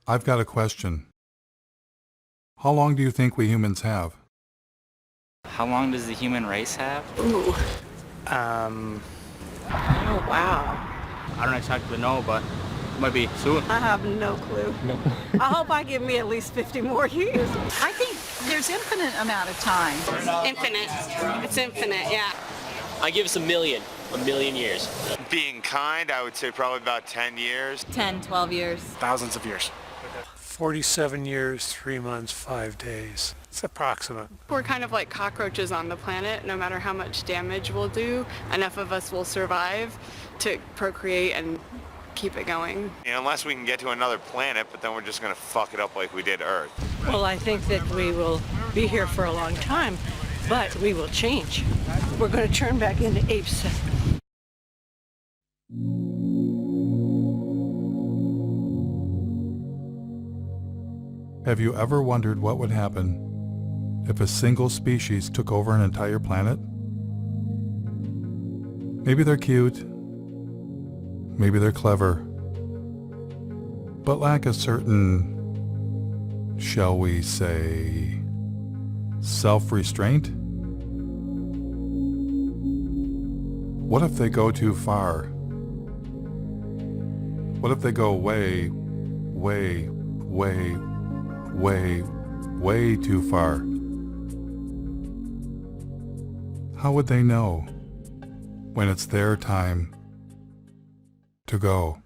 I've got a question. How long do you think we humans have? How long does the human race have? Ooh. Um, Oh, wow. I don't exactly know, but it might be soon. I have no clue. I hope I give me at least 50 more years. I think there's infinite amount of time. Infinite. It's infinite, yeah. I give us a million years. Being kind, I would say probably about 10 years. 10, 12 years. Thousands of years. 47 years, 3 months, 5 days. It's approximate. We're kind of like cockroaches on the planet. No matter how much damage we'll do, enough of us will survive to procreate and keep it going. Unless we can get to another planet, but then we're just going to fuck it up like we did Earth. Well, I think that we will be here for a long time, but we will change. We're going to turn back into apes. Have you ever wondered what would happen if a single species took over an entire planet? Maybe they're cute, maybe they're clever, but lack a certain, shall we say, self-restraint? What if they go too far? What if they go way, way, way, way, way too far? How would they know when it's their time to go?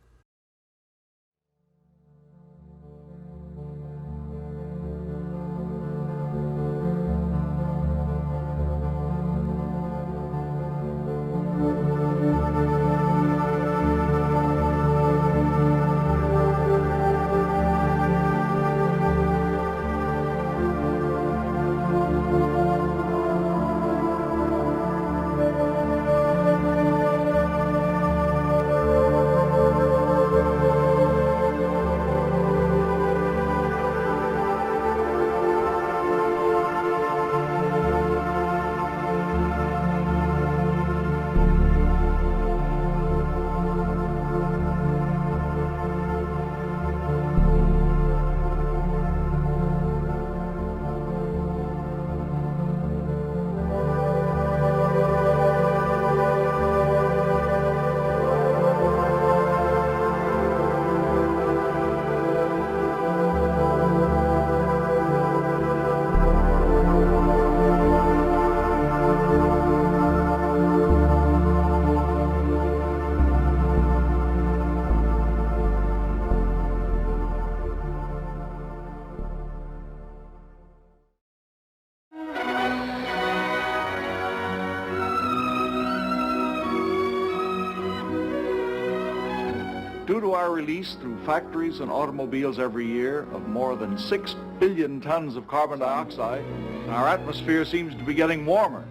Due to our release through factories and automobiles every year of more than 6 billion tons of carbon dioxide, our atmosphere seems to be getting warmer.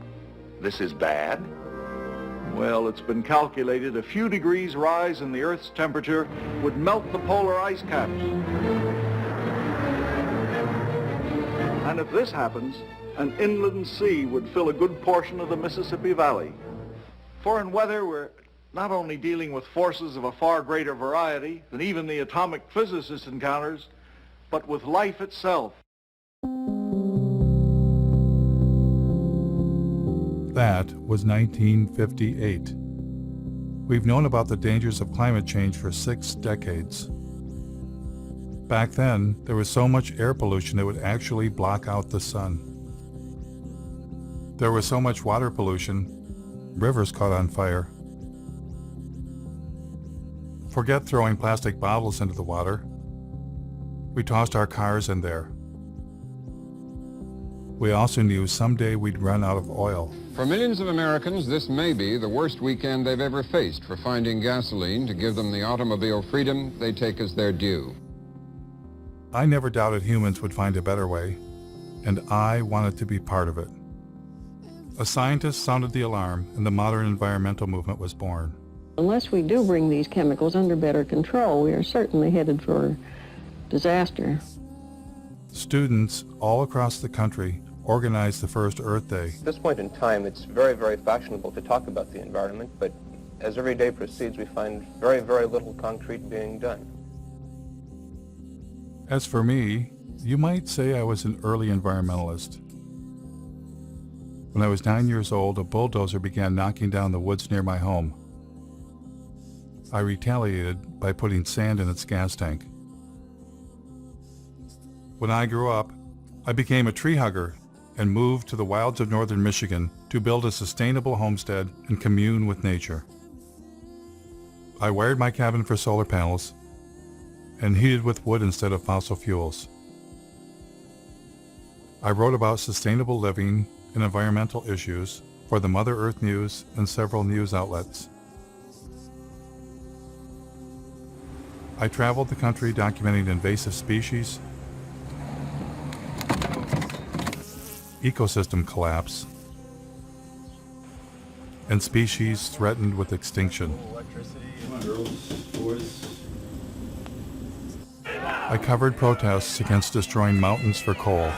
This is bad? Well, it's been calculated a few degrees rise in the Earth's temperature would melt the polar ice caps. And if this happens, an inland sea would fill a good portion of the Mississippi Valley. For in weather, we're not only dealing with forces of a far greater variety than even the atomic physicist encounters, but with life itself. That was 1958. We've known about the dangers of climate change for 6 decades. Back then, there was so much air pollution it would actually block out the sun. There was so much water pollution, rivers caught on fire. Forget throwing plastic bottles into the water. We tossed our cars in there. We also knew someday we'd run out of oil. For millions of Americans, this may be the worst weekend they've ever faced for finding gasoline to give them the automobile freedom they take as their due. I never doubted humans would find a better way, and I wanted to be part of it. A scientist sounded the alarm, and the modern environmental movement was born. Unless we do bring these chemicals under better control, we are certainly headed for disaster. Students all across the country organized the first Earth Day. At this point in time, it's very, very fashionable to talk about the environment, but as every day proceeds, we find very, very little concrete being done. As for me, you might say I was an early environmentalist. When I was 9 years old, a bulldozer began knocking down the woods near my home. I retaliated by putting sand in its gas tank. When I grew up, I became a tree hugger and moved to the wilds of northern Michigan to build a sustainable homestead and commune with nature. I wired my cabin for solar panels and heated with wood instead of fossil fuels. I wrote about sustainable living and environmental issues for the Mother Earth News and several news outlets. I traveled the country documenting invasive species, ecosystem collapse, and species threatened with extinction. I covered protests against destroying mountains for coal,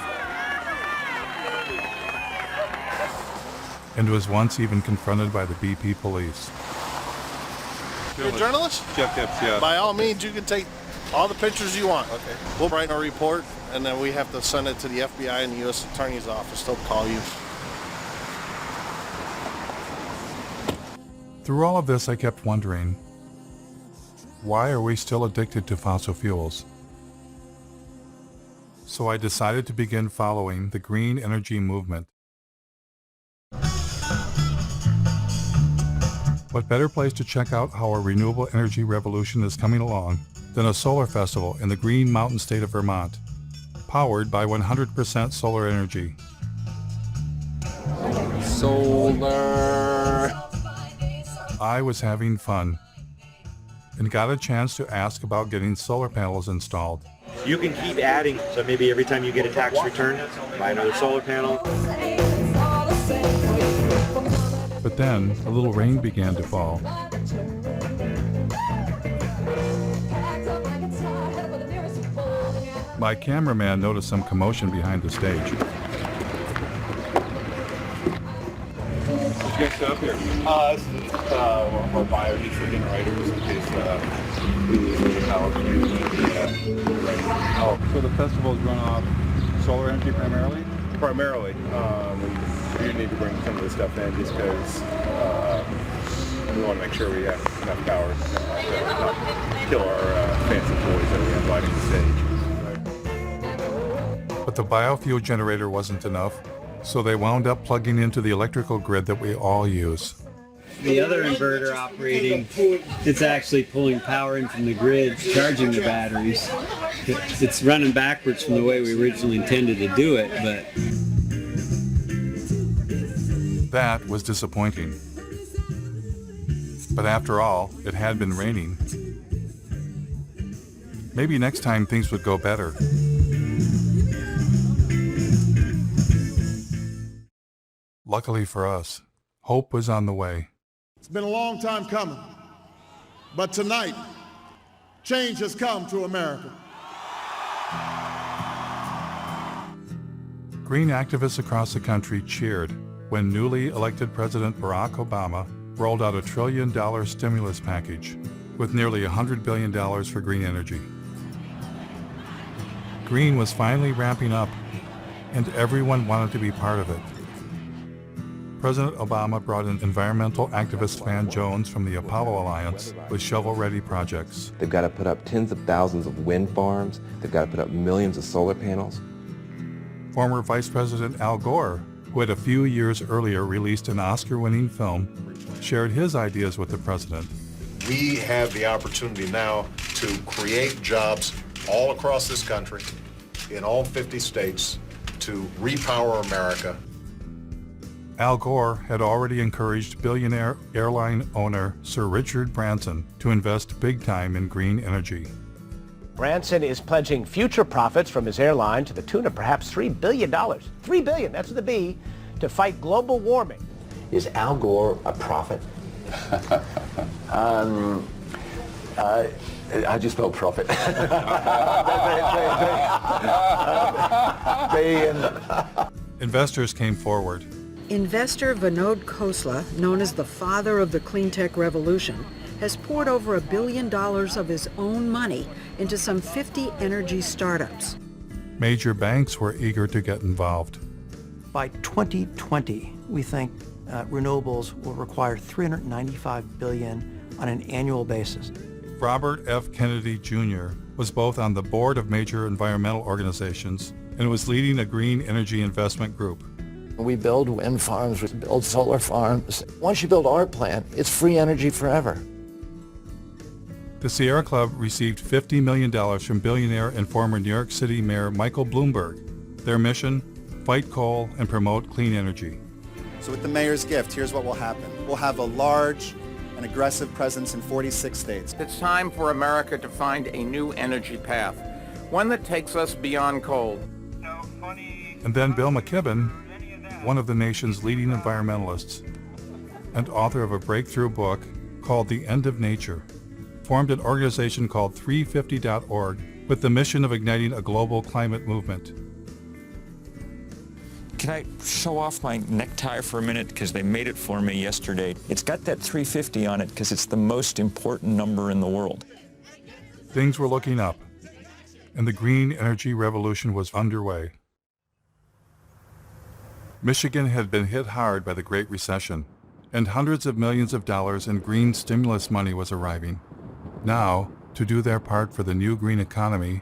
and was once even confronted by the BP police. You're a journalist? Yeah. By all means, you can take all the pictures you want. Okay. We'll write a report, and then we have to send it to the FBI and the U.S. Attorney's Office. They'll call you. Through all of this, I kept wondering, why are we still addicted to fossil fuels? So I decided to begin following the green energy movement. What better place to check out how our renewable energy revolution is coming along than a solar festival in the Green Mountain state of Vermont, powered by 100% solar energy. Solar. I was having fun and got a chance to ask about getting solar panels installed. You can keep adding, so maybe every time you get a tax return, buy another solar panel. But then a little rain began to fall. My cameraman noticed some commotion behind the stage. Did you guys set up here? This is one of our biodiesel generators in case we lose any power. Oh, so the festivals run off solar energy primarily? Primarily. We do need to bring some of this stuff in just because we want to make sure we have enough power to not kill our fancy toys that we have lighting the stage. But the biofuel generator wasn't enough, so they wound up plugging into the electrical grid that we all use. The other inverter operating, it's actually pulling power in from the grid, charging the batteries. It's running backwards from the way we originally intended to do it, but... That was disappointing. But after all, it had been raining. Maybe next time things would go better. Luckily for us, hope was on the way. It's been a long time coming, but tonight, change has come to America. Green activists across the country cheered when newly elected President Barack Obama rolled out $1 trillion stimulus package with nearly $100 billion for green energy. Green was finally ramping up, and everyone wanted to be part of it. President Obama brought in environmental activist Van Jones from the Apollo Alliance with shovel-ready projects. They've got to put up tens of thousands of wind farms. They've got to put up millions of solar panels. Former Vice President Al Gore, who had a few years earlier released an Oscar-winning film, shared his ideas with the president. We have the opportunity now to create jobs all across this country, in all 50 states, to repower America. Al Gore had already encouraged billionaire airline owner Sir Richard Branson to invest big time in green energy. Branson is pledging future profits from his airline to the tune of perhaps $3 billion. $3 billion, that's with a B, to fight global warming. Is Al Gore a prophet? How'd you spell profit? Investors came forward. Investor Vinod Khosla, known as the father of the clean tech revolution, has poured over $1 billion of his own money into some 50 energy startups. Major banks were eager to get involved. By 2020, we think renewables will require $395 billion on an annual basis. Robert F. Kennedy Jr. was both on the board of major environmental organizations and was leading a green energy investment group. We build wind farms, we build solar farms. Once you build our plant, it's free energy forever. The Sierra Club received $50 million from billionaire and former New York City Mayor Michael Bloomberg. Their mission? Fight coal and promote clean energy. So with the mayor's gift, here's what will happen. We'll have a large and aggressive presence in 46 states. It's time for America to find a new energy path, one that takes us beyond coal. And then Bill McKibben, one of the nation's leading environmentalists and author of a breakthrough book called The End of Nature, formed an organization called 350.org with the mission of igniting a global climate movement. Can I show off my necktie for a minute? Because they made it for me yesterday. It's got that 350 on it because it's the most important number in the world. Things were looking up, and the green energy revolution was underway. Michigan had been hit hard by the Great Recession, and hundreds of millions of dollars in green stimulus money was arriving. Now, to do their part for the new green economy,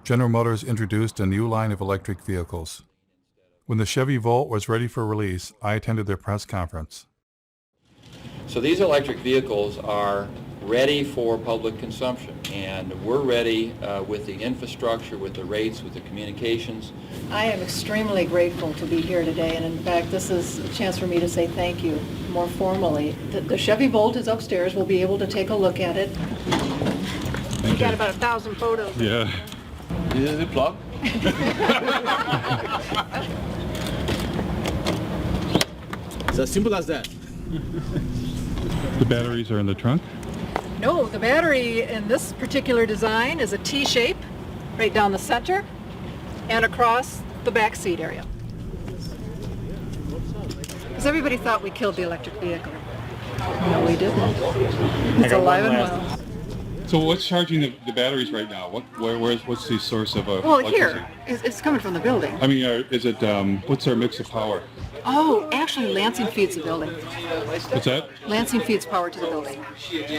General Motors introduced a new line of electric vehicles. When the Chevy Volt was ready for release, I attended their press conference. So these electric vehicles are ready for public consumption, and we're ready with the infrastructure, with the rates, with the communications. I am extremely grateful to be here today, and in fact, this is a chance for me to say thank you more formally. The Chevy Volt is upstairs. We'll be able to take a look at it. We got about 1,000 photos. Yeah. Is it a plug? It's as simple as that. The batteries are in the trunk? No, the battery in this particular design is a T shape right down the center and across the back seat area. Because everybody thought we killed the electric vehicle. No, we didn't. It's alive and well. So what's charging the batteries right now? What's the source of Well, electricity? here, it's coming from the building. I mean, is it, what's our mix of power? Oh, actually, Lansing feeds the building. What's that? Lansing feeds power to the building.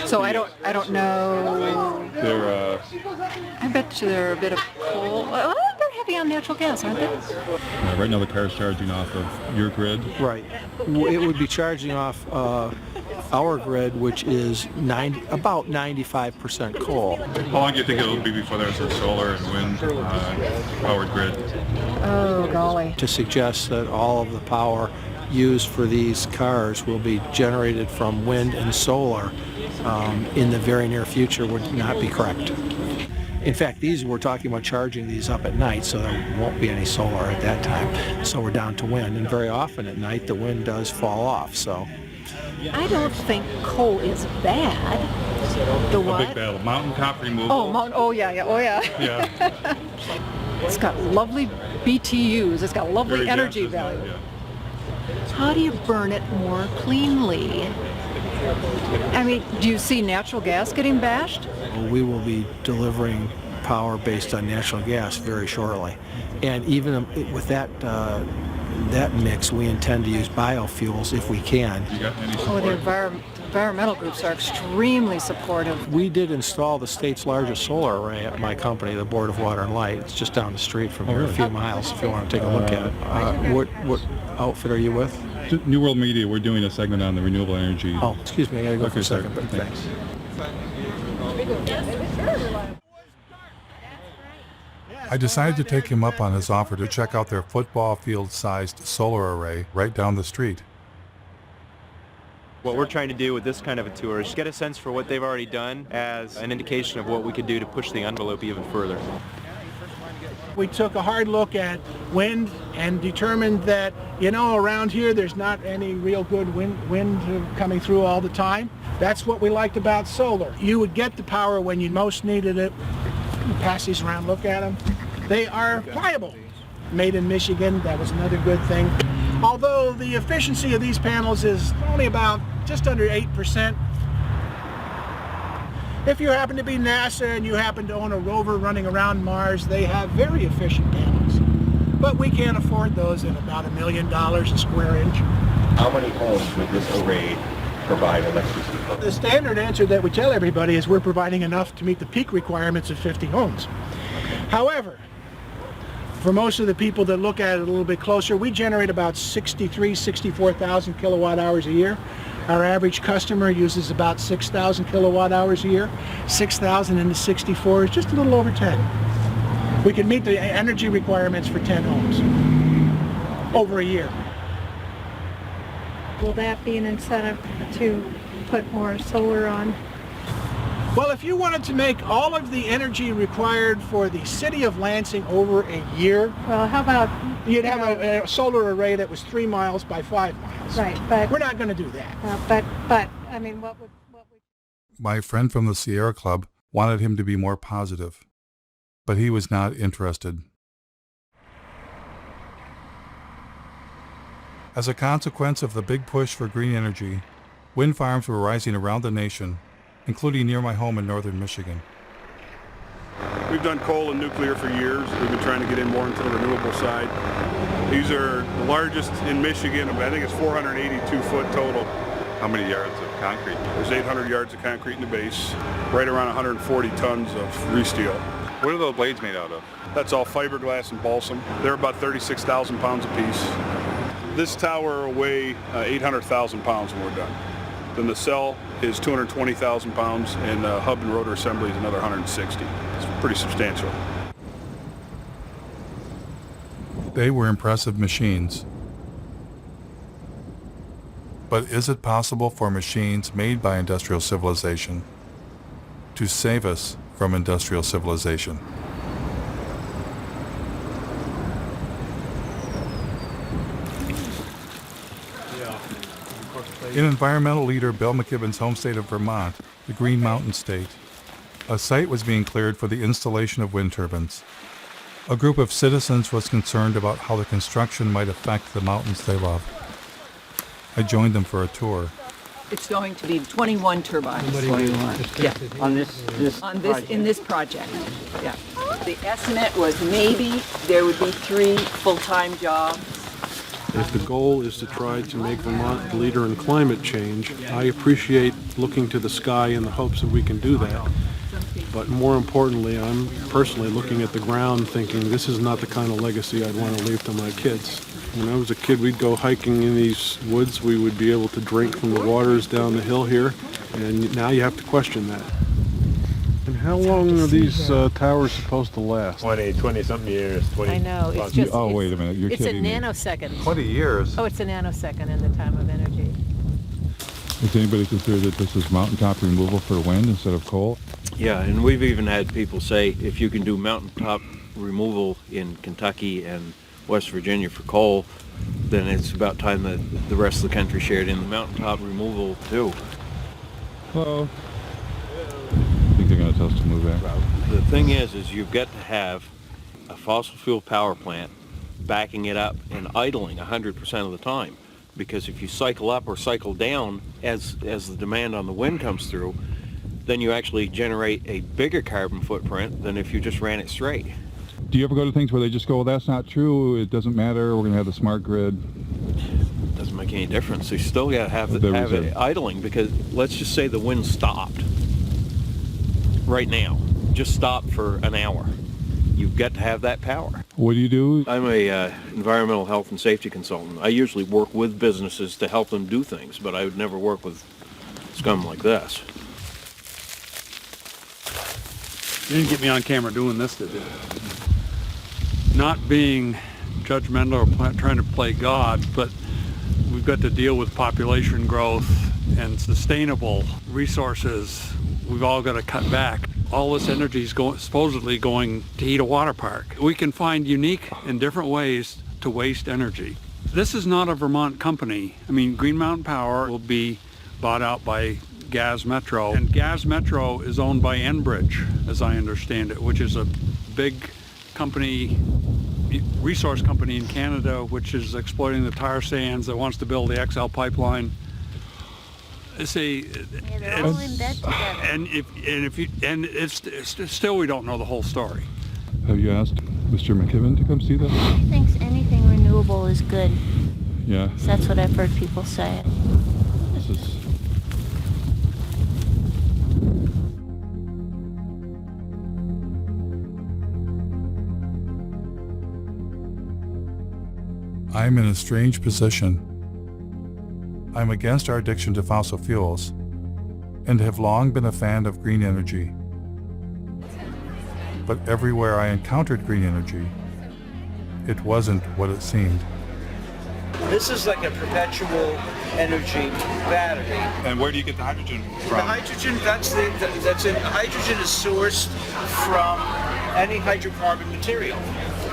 So I don't know. They're, I bet you they're a bit of coal. Well, they're heavy on natural gas, aren't they? right now the car's charging off of your grid? Right. It would be charging off our grid, which is about 95% coal. How long do you think it'll be before there's a solar and wind powered grid? Oh, golly. To suggest that all of the power used for these cars will be generated from wind and solar in the very near future would not be correct. In fact, we're talking about charging these up at night, so there won't be any solar at that time. So we're down to wind, and very often at night the wind does fall off. So I don't think coal is bad. The what? A big battle. Mountaintop removal. Oh yeah. Yeah. It's got lovely BTUs. It's got lovely Very energy dense, value. yeah. How do you burn it more cleanly? I mean, do you see natural gas getting bashed? we will be delivering power based on natural gas very shortly. And even with that that mix, we intend to use biofuels if we can. You got any support? Oh, the environmental groups are extremely supportive. We did install the state's largest solar array at my company, the Board of Water and Light. It's just down the street from here, a few miles, if you want to take a look at it. What outfit are you with? New World Media. We're doing a segment on the renewable energy. Oh, excuse me, I gotta go Okay, for a second, sorry. but thanks. I decided to take him up on his offer to check out their football field-sized solar array right down the street. What we're trying to do with this kind of a tour is get a sense for what they've already done as an indication of what we could do to push the envelope even further. We took a hard look at wind and determined that, around here there's not any real good wind coming through all the time. That's what we liked about solar. You would get the power when you most needed it. You pass these around, look at them. They are pliable. Made in Michigan, that was another good thing. Although the efficiency of these panels is only about just under 8%. If you happen to be NASA and you happen to own a rover running around Mars, they have very efficient panels. But we can't afford those at about $1 million a square inch. How many homes would this array provide electricity for? The standard answer that we tell everybody is we're providing enough to meet the peak requirements of 50 homes. However, for most of the people that look at it a little bit closer, we generate about 64,000 kilowatt hours a year. Our average customer uses about 6,000 kilowatt hours a year. 6,000 into 64 is just a little over 10. We can meet the energy requirements for 10 homes over a year. Will that be an incentive to put more solar on? Well, if you wanted to make all of the energy required for the city of Lansing over a year, well, how about you'd have a solar array that was 3 miles by 5 miles. Right, but we're not going to do that. But I mean, what would? My friend from the Sierra Club wanted him to be more positive, but he was not interested. As a consequence of the big push for green energy, wind farms were rising around the nation, including near my home in northern Michigan. We've done coal and nuclear for years. We've been trying to get in more into the renewable side. These are the largest in Michigan. I think it's 482 foot total. How many yards of concrete? There's 800 yards of concrete in the base, right around 140 tons of resteel. What are those blades made out of? That's all fiberglass and balsam. They're about 36,000 pounds apiece. This tower will weigh 800,000 pounds when we're done. Then the cell is 220,000 pounds, and the hub and rotor assembly is another 160. It's pretty substantial. They were impressive machines. But is it possible for machines made by industrial civilization to save us from industrial civilization? In environmental leader Bill McKibben's home state of Vermont, the Green Mountain State, a site was being cleared for the installation of wind turbines. A group of citizens was concerned about how the construction might affect the mountains they love. I joined them for a tour. It's going to be 21 turbines. 21. Yeah. On this In this project. Yeah. The estimate was maybe there would be 3 full-time jobs. If the goal is to try to make Vermont the leader in climate change, I appreciate looking to the sky in the hopes that we can do that. But more importantly, I'm personally looking at the ground thinking this is not the kind of legacy I'd want to leave to my kids. When I was a kid, we'd go hiking in these woods. We would be able to drink from the waters down the hill here, and now you have to question that. And how long are these towers supposed to last? 20-something years. 20 I know. It's just. Oh, wait a minute. You're It's a kidding me. nanosecond. 20 years? Oh, it's a nanosecond in the time of energy. Does anybody consider that this is mountaintop removal for wind instead of coal? Yeah, and we've even had people say if you can do mountaintop removal in Kentucky and West Virginia for coal, then it's about time that the rest of the country shared in the mountaintop removal too. Hello. I think they're going to tell us to move back. The thing is you've got to have a fossil fuel power plant backing it up and idling 100% of the time. Because if you cycle up or cycle down as the demand on the wind comes through, then you actually generate a bigger carbon footprint than if you just ran it straight. Do you ever go to things where they just go, well, that's not true, it doesn't matter, we're going to have the smart grid? It doesn't make any difference. You still got to have it idling, because let's just say the wind stopped right now. Just stopped for an hour. You've got to have that power. What do you do? I'm a environmental health and safety consultant. I usually work with businesses to help them do things, but I would never work with scum like this. You didn't get me on camera doing this, did you? Not being judgmental or trying to play God, but we've got to deal with population growth and sustainable resources. We've all got to cut back. All this energy is supposedly going to heat a water park. We can find unique and different ways to waste energy. This is not a Vermont company. I mean, Green Mountain Power will be bought out by Gas Metro. And Gas Metro is owned by Enbridge, as I understand it, which is a big company, resource company in Canada, which is exploiting the tar sands, that wants to build the XL pipeline. See, they're all in bed together. Still we don't know the whole story. Have you asked Mr. McKibben to come see that? He thinks anything renewable is good. Yeah. So that's what I've heard people say. This is... I'm in a strange position. I'm against our addiction to fossil fuels and have long been a fan of green energy. But everywhere I encountered green energy, it wasn't what it seemed. This is like a perpetual energy battery. And where do you get the hydrogen from? The hydrogen, hydrogen is sourced from any hydrocarbon material.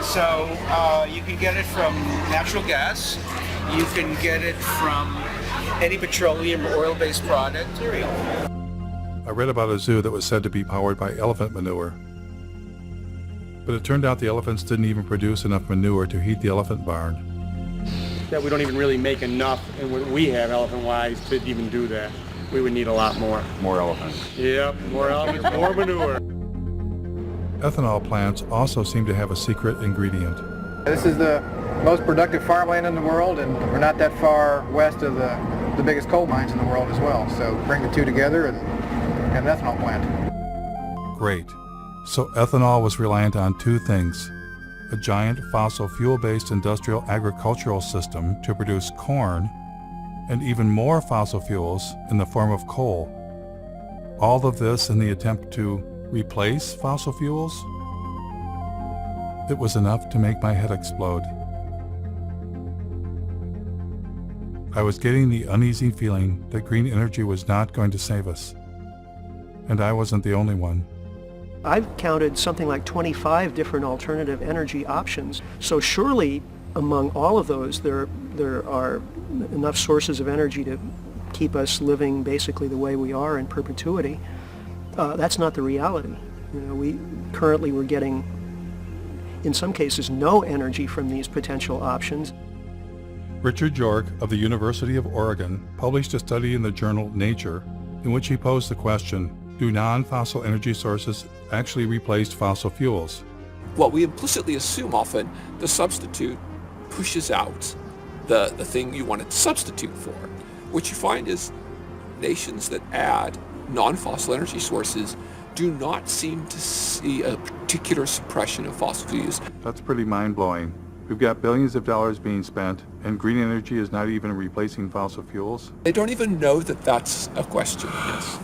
So you can get it from natural gas, you can get it from any petroleum or oil-based product material. I read about a zoo that was said to be powered by elephant manure. But it turned out the elephants didn't even produce enough manure to heat the elephant barn. That we don't even really make enough, and what we have elephant-wise, to even do that. We would need a lot more. More elephants. Yep, more elephants, more manure. Ethanol plants also seem to have a secret ingredient. This is the most productive farmland in the world, and we're not that far west of the biggest coal mines in the world as well. So bring the two together and have an ethanol plant. Great. So ethanol was reliant on two things: a giant fossil fuel-based industrial agricultural system to produce corn, and even more fossil fuels in the form of coal. All of this in the attempt to replace fossil fuels? It was enough to make my head explode. I was getting the uneasy feeling that green energy was not going to save us. And I wasn't the only one. I've counted something like 25 different alternative energy options. So surely among all of those, there are enough sources of energy to keep us living basically the way we are in perpetuity. That's not the reality. You know, we're getting, in some cases, no energy from these potential options. Richard York of the University of Oregon published a study in the journal Nature in which he posed the question, do non-fossil energy sources actually replace fossil fuels? Well, we implicitly assume often the substitute pushes out the thing you want to substitute for. What you find is nations that add non-fossil energy sources do not seem to see a particular suppression of fossil fuels. That's pretty mind-blowing. We've got billions of dollars being spent, and green energy is not even replacing fossil fuels? They don't even know that that's a question, yes.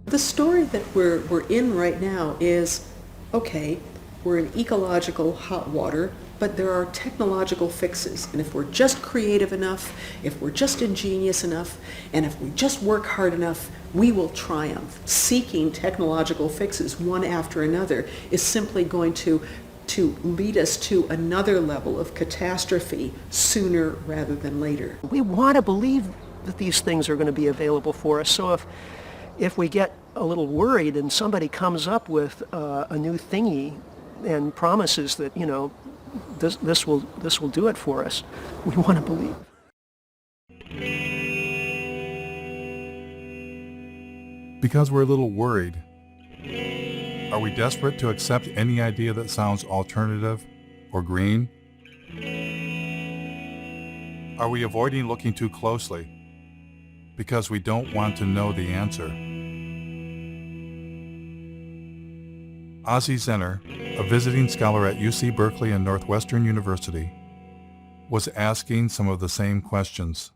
The story that we're in right now is, okay, we're in ecological hot water, but there are technological fixes. And if we're just creative enough, if we're just ingenious enough, and if we just work hard enough, we will triumph. Seeking technological fixes one after another is simply going to lead us to another level of catastrophe sooner rather than later. We want to believe that these things are going to be available for us. So if we get a little worried and somebody comes up with a new thingy and promises that, you know, this will do it for us, we want to believe. Because we're a little worried. Are we desperate to accept any idea that sounds alternative or green? Are we avoiding looking too closely because we don't want to know the answer? Ozzie Zenner, a visiting scholar at UC Berkeley and Northwestern University, was asking some of the same questions.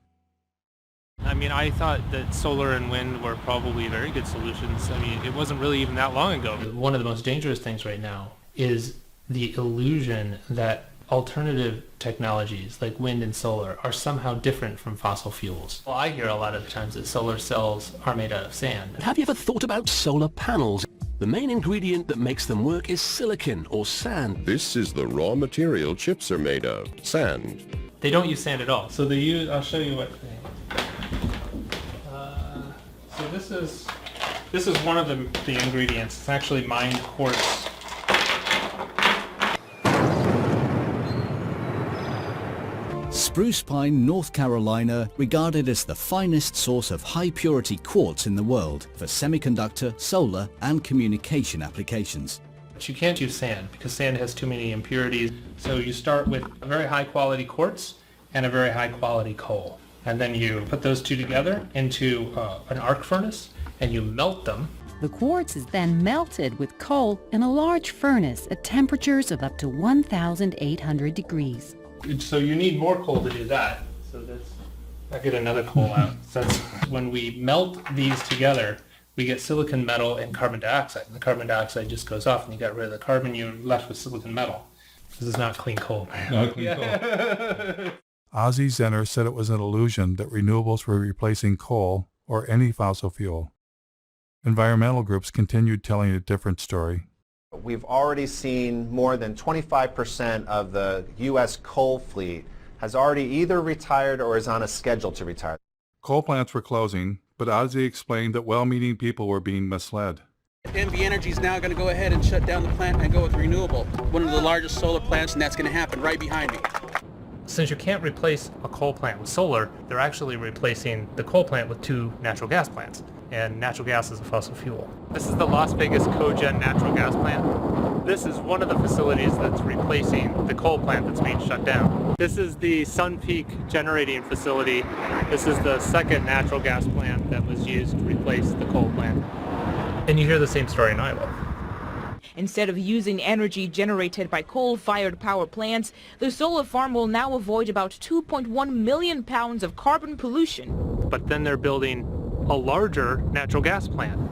I mean, I thought that solar and wind were probably very good solutions. I mean, it wasn't really even that long ago. One of the most dangerous things right now is the illusion that alternative technologies like wind and solar are somehow different from fossil fuels. Well, I hear a lot of times that solar cells are made out of sand. Have you ever thought about solar panels? The main ingredient that makes them work is silicon or sand. This is the raw material chips are made of, sand. They don't use sand at all. So they use, I'll show you what they... So So this is one of the ingredients. It's actually mined quartz. Spruce Pine, North Carolina, regarded as the finest source of high-purity quartz in the world for semiconductor, solar, and communication applications. But you can't use sand because sand has too many impurities. So you start with a very high-quality quartz and a very high-quality coal. And then you put those two together into an arc furnace and you melt them. The quartz is then melted with coal in a large furnace at temperatures of up to 1,800 degrees. So you need more coal to do that. So I'll get another coal out. So that's, when we melt these together, we get silicon metal and carbon dioxide. And the carbon dioxide just goes off and you got rid of the carbon, you're left with silicon metal. This is not clean coal. Not clean coal. Ozzie Zenner said it was an illusion that renewables were replacing coal or any fossil fuel. Environmental groups continued telling a different story. We've already seen more than 25% of the U.S. coal fleet has already either retired or is on a schedule to retire. Coal plants were closing, but Ozzie explained that well-meaning people were being misled. NV Energy is now going to go ahead and shut down the plant and go with renewable. One of the largest solar plants, and that's going to happen right behind me. Since you can't replace a coal plant with solar, they're actually replacing the coal plant with 2 natural gas plants. And natural gas is a fossil fuel. This is the Las Vegas Cogen natural gas plant. This is one of the facilities that's replacing the coal plant that's being shut down. This is the Sun Peak generating facility. This is the second natural gas plant that was used to replace the coal plant. And you hear the same story in Iowa. Instead of using energy generated by coal-fired power plants, the solar farm will now avoid about 2.1 million pounds of carbon pollution. But then they're building a larger natural gas plant.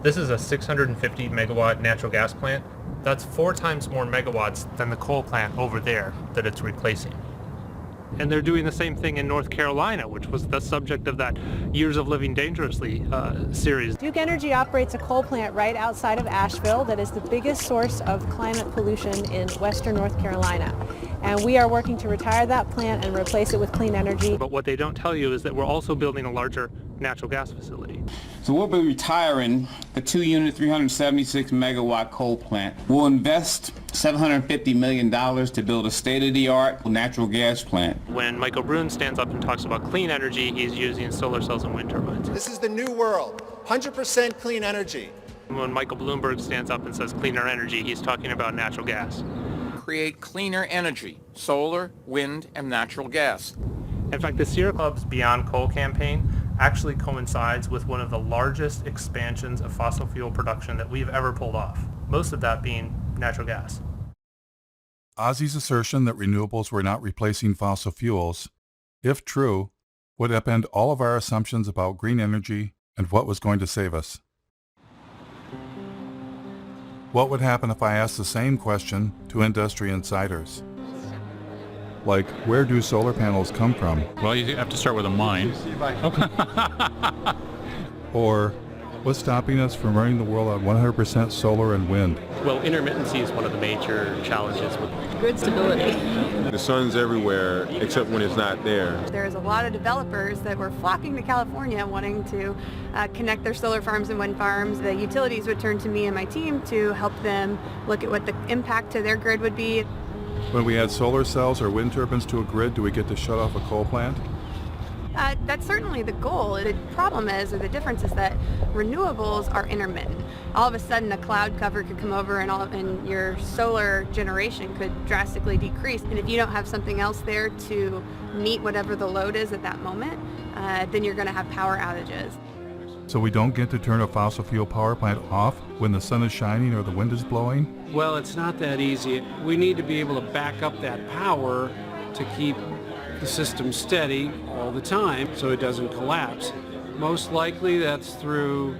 This is a 650 megawatt natural gas plant. That's 4 times more megawatts than the coal plant over there that it's replacing. And they're doing the same thing in North Carolina, which was the subject of that Years of Living Dangerously series. Duke Energy operates a coal plant right outside of Asheville that is the biggest source of climate pollution in western North Carolina. And we are working to retire that plant and replace it with clean energy. But what they don't tell you is that we're also building a larger natural gas facility. So we'll be retiring the 2-unit, 376 megawatt coal plant. We'll invest $750 million to build a state-of-the-art natural gas plant. When Michael Brune stands up and talks about clean energy, he's using solar cells and wind turbines. This is the new world, 100% clean energy. When Michael Bloomberg stands up and says cleaner energy, he's talking about natural gas. Create cleaner energy, solar, wind, and natural gas. In fact, the Sierra Club's Beyond Coal campaign actually coincides with one of the largest expansions of fossil fuel production that we've ever pulled off, most of that being natural gas. Ozzie's assertion that renewables were not replacing fossil fuels, if true, would upend all of our assumptions about green energy and what was going to save us. What would happen if I asked the same question to industry insiders? Like, where do solar panels come from? Well, you have to start with a mine. Or, what's stopping us from running the world on 100% solar and wind? Well, intermittency is one of the major challenges with grid stability. The sun's everywhere except when it's not there. There's a lot of developers that were flocking to California wanting to connect their solar farms and wind farms. The utilities would turn to me and my team to help them look at what the impact to their grid would be. When we add solar cells or wind turbines to a grid, do we get to shut off a coal plant? That's certainly the goal. The problem is, or the difference is that renewables are intermittent. All of a sudden a cloud cover could come over and your solar generation could drastically decrease. And if you don't have something else there to meet whatever the load is at that moment, then you're going to have power outages. So we don't get to turn a fossil fuel power plant off when the sun is shining or the wind is blowing? Well, it's not that easy. We need to be able to back up that power to keep the system steady all the time so it doesn't collapse. Most likely that's through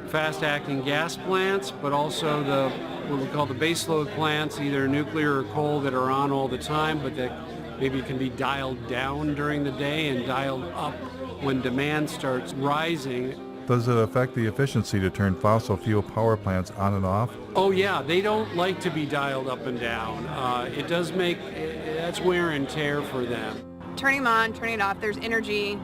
fast-acting gas plants, but also what we call the baseload plants, either nuclear or coal, that are on all the time, but that maybe can be dialed down during the day and dialed up when demand starts rising. Does it affect the efficiency to turn fossil fuel power plants on and off? Oh yeah, they don't like to be dialed up and down. It does make, that's wear and tear for them. Turning them on, turning it off, there's energy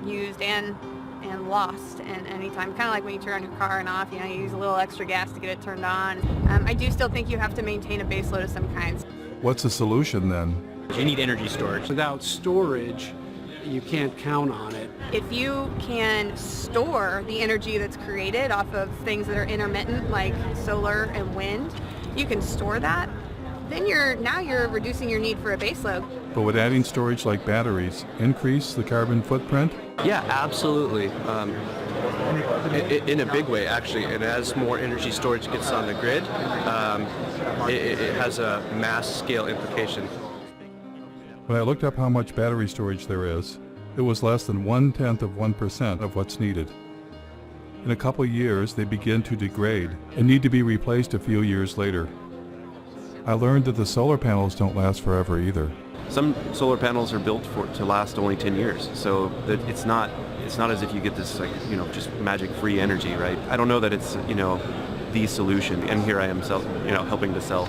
used and and lost in any time. Kind of like when you turn on your car and off, you use a little extra gas to get it turned on. I do still think you have to maintain a base load of some kind. What's the solution then? You need energy storage. Without storage, you can't count on it. If you can store the energy that's created off of things that are intermittent, like solar and wind, you can store that, then you're reducing your need for a base load. But would adding storage like batteries increase the carbon footprint? Yeah, absolutely. In a big way, actually. And as more energy storage gets on the grid, it has a mass scale implication. When I looked up how much battery storage there is, it was less than 0.1% of what's needed. In a couple years, they begin to degrade and need to be replaced a few years later. I learned that the solar panels don't last forever either. Some solar panels are built to last only 10 years, so that it's not as if you get this just magic-free energy, right? I don't know that it's the solution, and here I am helping to sell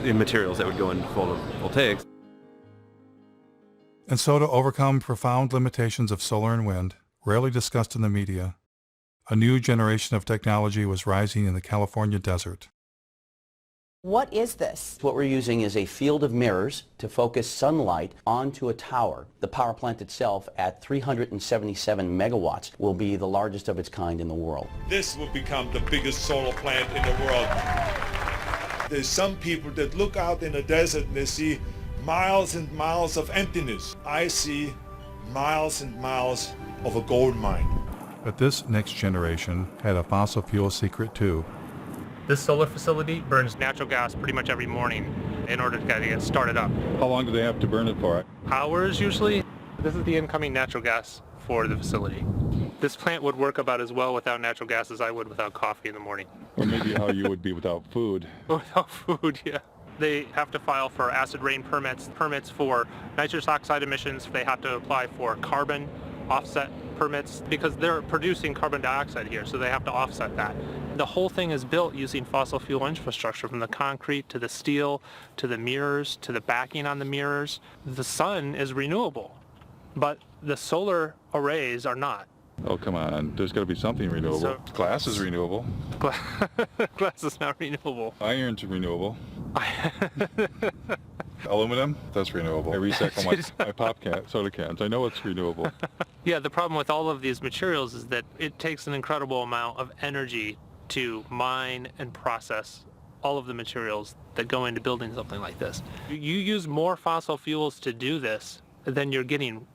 the materials that would go in photovoltaics. And so to overcome profound limitations of solar and wind, rarely discussed in the media, a new generation of technology was rising in the California desert. What is this? What we're using is a field of mirrors to focus sunlight onto a tower. The power plant itself at 377 megawatts will be the largest of its kind in the world. This will become the biggest solar plant in the world. There's some people that look out in the desert and they see miles and miles of emptiness. I see miles and miles of a gold mine. But this next generation had a fossil fuel secret too. This solar facility burns natural gas pretty much every morning in order to get started up. How long do they have to burn it for? Hours usually. This is the incoming natural gas for the facility. This plant would work about as well without natural gas as I would without coffee in the morning. Or maybe how you would be without food. Without food, yeah. They have to file for acid rain permits for nitrous oxide emissions. They have to apply for carbon offset permits because they're producing carbon dioxide here, so they have to offset that. The whole thing is built using fossil fuel infrastructure, from the concrete to the steel to the mirrors to the backing on the mirrors. The sun is renewable, but the solar arrays are not. Oh, come on. There's got to be something renewable. Glass is renewable. Glass is not renewable. Iron's renewable. Aluminum, that's renewable. I recycle my pop soda cans. I know it's renewable. Yeah, the problem with all of these materials is that it takes an incredible amount of energy to mine and process all of the materials that go into building something like this. You use more fossil fuels to do this than you're getting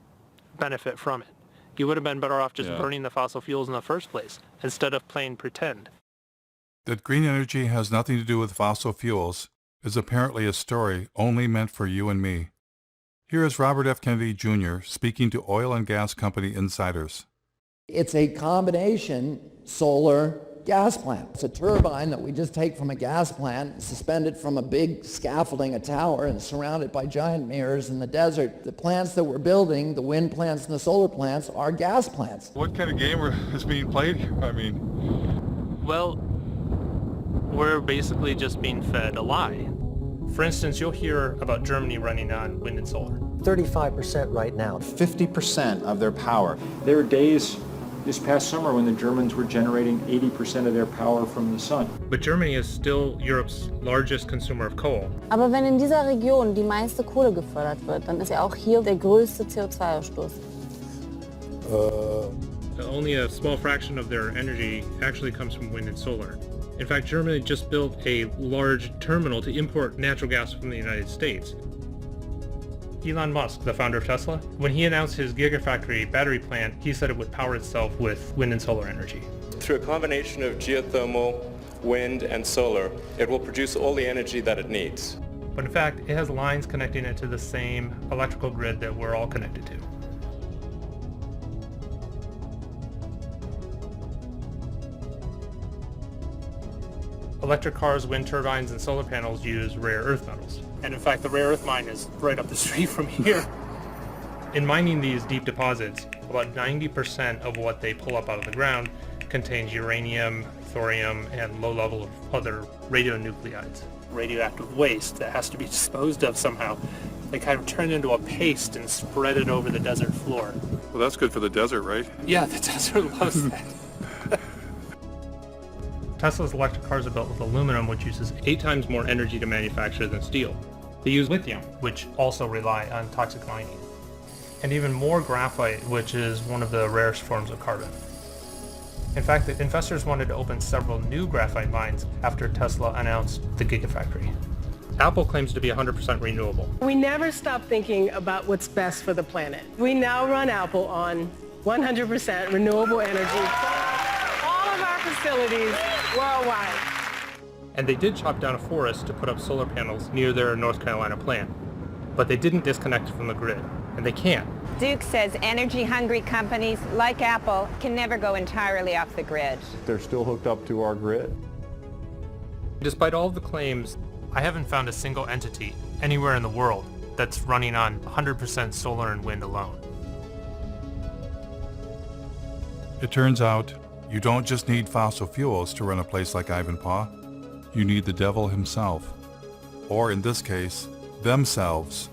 benefit from it. You would have been better off just burning the fossil fuels in the first place instead of playing pretend. That green energy has nothing to do with fossil fuels is apparently a story only meant for you and me. Here is Robert F. Kennedy Jr. speaking to oil and gas company insiders. It's a combination solar gas plant. It's a turbine that we just take from a gas plant, suspended from a big scaffolding, a tower, and surrounded by giant mirrors in the desert. The plants that we're building, the wind plants and the solar plants, are gas plants. What kind of game is being played here? Well, we're basically just being fed a lie. For instance, you'll hear about Germany running on wind and solar. 35% right now. 50% of their power. There were days this past summer when the Germans were generating 80% of their power from the sun. But Germany is still Europe's largest consumer of coal. Aber wenn in dieser Region die meiste Kohle gefördert wird, dann ist ja auch hier der größte CO2-Ausstoß. Only a small fraction of their energy actually comes from wind and solar. In fact, Germany just built a large terminal to import natural gas from the United States. Elon Musk, the founder of Tesla, when he announced his Gigafactory battery plant, he said it would power itself with wind and solar energy. Through a combination of geothermal, wind, and solar, it will produce all the energy that it needs. But in fact, it has lines connecting it to the same electrical grid that we're all connected to. Electric cars, wind turbines, and solar panels use rare earth metals. And in fact, the rare earth mine is right up the street from here. In mining these deep deposits, about 90% of what they pull up out of the ground contains uranium, thorium, and low level of other radionuclides. Radioactive waste that has to be disposed of somehow. They kind of turn into a paste and spread it over the desert floor. Well, that's good for the desert, right? Yeah, the desert loves that. Tesla's electric cars are built with aluminum, which uses 8 times more energy to manufacture than steel. They use lithium, which also rely on toxic mining, and even more graphite, which is one of the rarest forms of carbon. In fact, the investors wanted to open several new graphite mines after Tesla announced the Gigafactory. Apple claims to be 100% renewable. We never stop thinking about what's best for the planet. We now run Apple on 100% renewable energy. All of our facilities worldwide. And they did chop down a forest to put up solar panels near their North Carolina plant. But they didn't disconnect from the grid, and they can't. Duke says energy-hungry companies like Apple can never go entirely off the grid. They're still hooked up to our grid. Despite all of the claims, I haven't found a single entity anywhere in the world that's running on 100% solar and wind alone. It turns out, you don't just need fossil fuels to run a place like Ivanpah. You need the devil himself. Or in this case, themselves.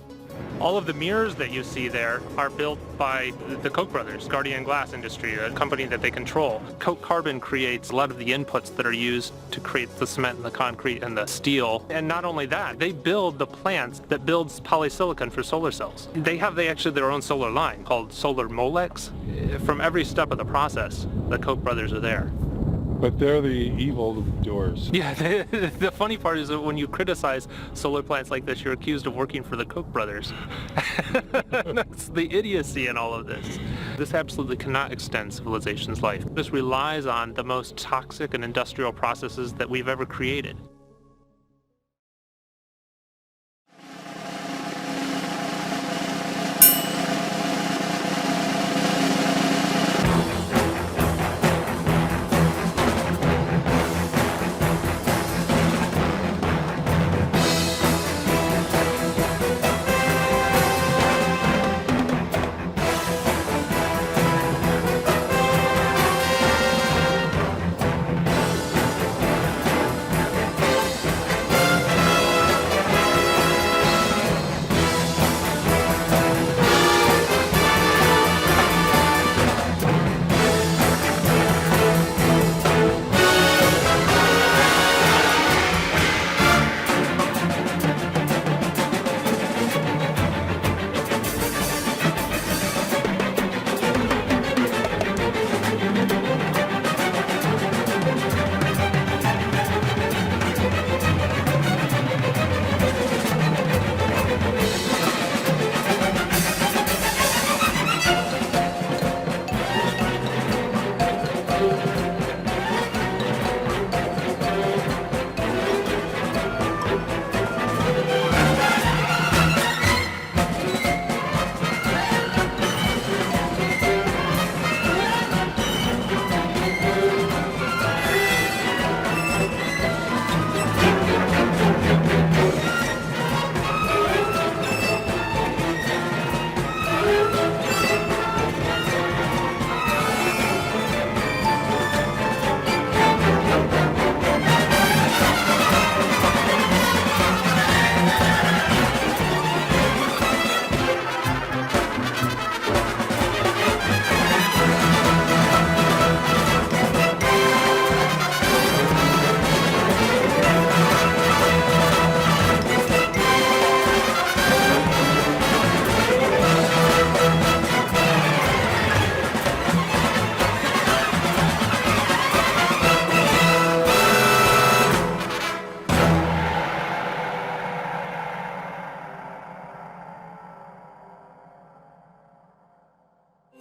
All of the mirrors that you see there are built by the Koch brothers, Guardian Glass Industry, a company that they control. Koch Carbon creates a lot of the inputs that are used to create the cement and the concrete and the steel. And not only that, they build the plants that builds polysilicon for solar cells. They have actually their own solar line called Solar Molex. From every step of the process, the Koch brothers are there. But they're the evil doers. Yeah, the funny part is that when you criticize solar plants like this, you're accused of working for the Koch brothers. That's the idiocy in all of this. This absolutely cannot extend civilization's life. This relies on the most toxic and industrial processes that we've ever created.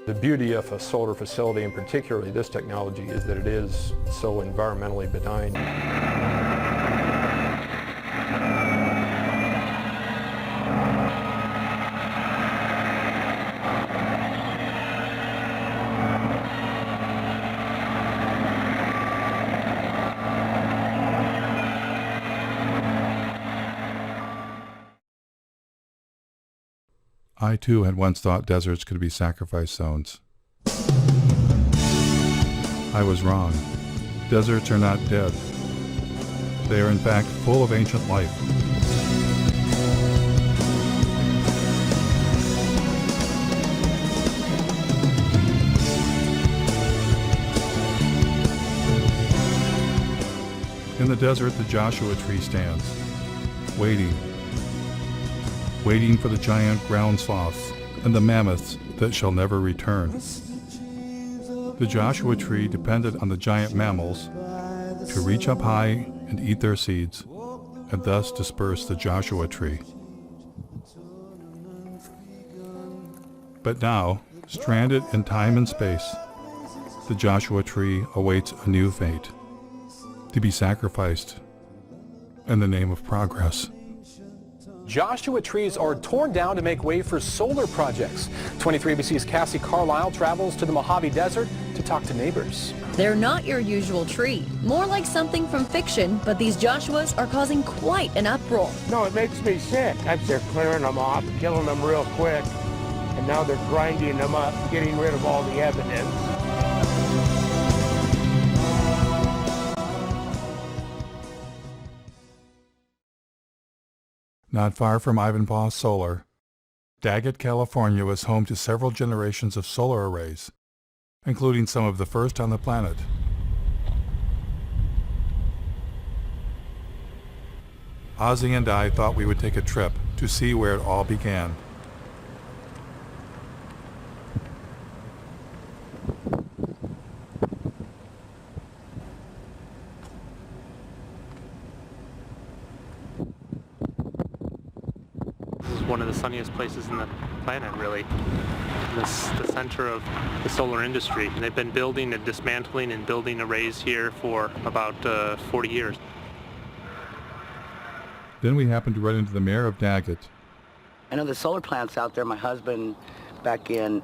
The beauty of a solar facility, and particularly this technology, is that it is so environmentally benign. I too had once thought deserts could be sacrifice zones. I was wrong. Deserts are not dead. They are in fact full of ancient life. In the desert, the Joshua tree stands, waiting for the giant ground sloths and the mammoths that shall never return. The Joshua tree depended on the giant mammals to reach up high and eat their seeds, and thus disperse the Joshua tree. But now, stranded in time and space, the Joshua tree awaits a new fate, to be sacrificed in the name of progress. Joshua trees are torn down to make way for solar projects. 23ABC's Cassie Carlisle travels to the Mojave Desert to talk to neighbors. They're not your usual tree, more like something from fiction, but these Joshuas are causing quite an uproar. No, it makes me sick. They're clearing them off, killing them real quick, and now they're grinding them up, getting rid of all the evidence. Not far from Ivanpah Solar, Daggett, California was home to several generations of solar arrays, including some of the first on the planet. Ozzy and I thought we would take a trip to see where it all began. One of the sunniest places in the planet, really. This the center of the solar industry. They've been building and dismantling and building arrays here for about 40 years. Then we happened to run into the mayor of Daggett. I know the solar plants out there. My husband, back in,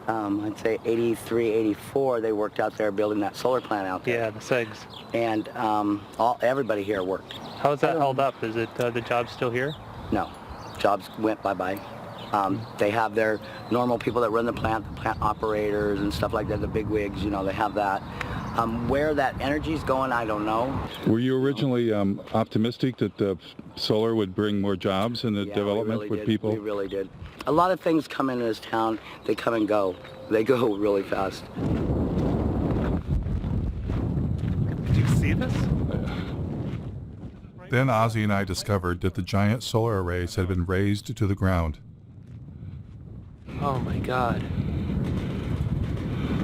I'd say 83, 84, they worked out there building that solar plant out there. Yeah, the SEGs. And everybody here worked. How's that held up? Is it the job still here? No. Jobs went bye-bye. They have their normal people that run the plant operators and stuff like that, the big wigs, they have that. Where that energy's going, I don't know. Were you originally optimistic that solar would bring more jobs in the development with people? We really did. A lot of things come into this town, they come and go. They go really fast. Did you see this? Then Ozzy and I discovered that the giant solar arrays had been razed to the ground. Oh my God.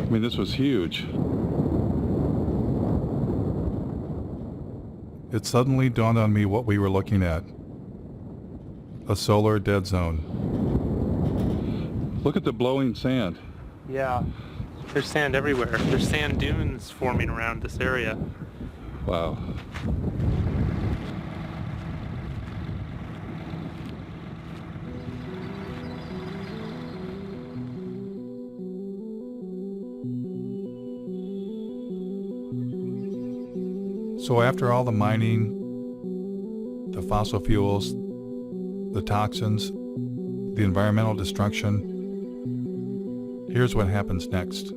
I mean, this was huge. It suddenly dawned on me what we were looking at. A solar dead zone. Look at the blowing sand. Yeah. There's sand everywhere. There's sand dunes forming around this area. Wow. So after all the mining, the fossil fuels, the toxins, the environmental destruction, here's what happens next.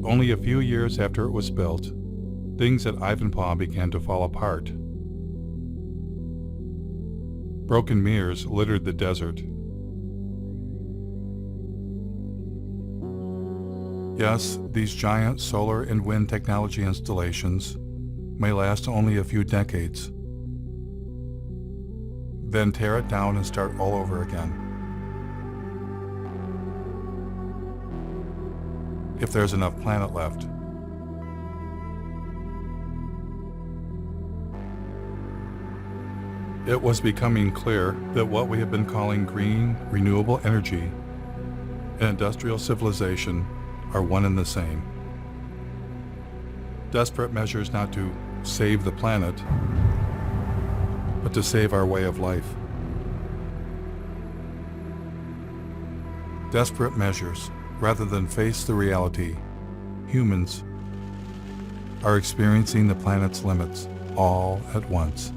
Only a few years after it was built, things at Ivanpah began to fall apart. Broken mirrors littered the desert. Yes, these giant solar and wind technology installations may last only a few decades, then tear it down and start all over again. If there's enough planet left. It was becoming clear that what we have been calling green, renewable energy and industrial civilization are one and the same. Desperate measures not to save the planet, but to save our way of life. Desperate measures, rather than face the reality, humans are experiencing the planet's limits all at once.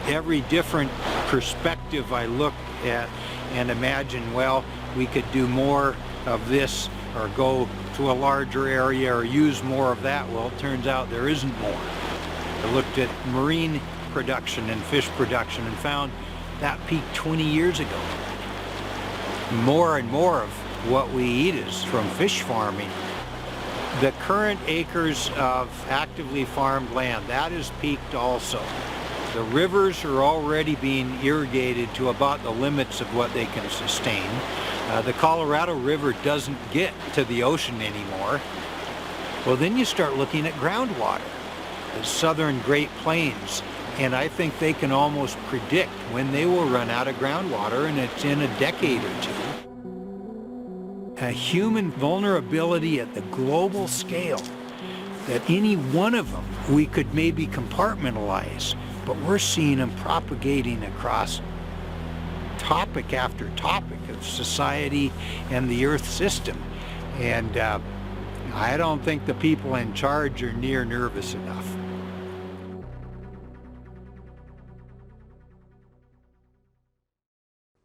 Every different perspective I look at and imagine, well, we could do more of this or go to a larger area or use more of that. Well, it turns out there isn't more. I looked at marine production and fish production and found that peaked 20 years ago. More and more of what we eat is from fish farming. The current acres of actively farmed land, that is peaked also. The rivers are already being irrigated to about the limits of what they can sustain. The Colorado River doesn't get to the ocean anymore. Well, then you start looking at groundwater, the southern Great Plains, and I think they can almost predict when they will run out of groundwater, and it's in a decade or two. A human vulnerability at the global scale, that any one of them we could maybe compartmentalize, but we're seeing them propagating across topic after topic of society and the Earth system. And I don't think the people in charge are near nervous enough.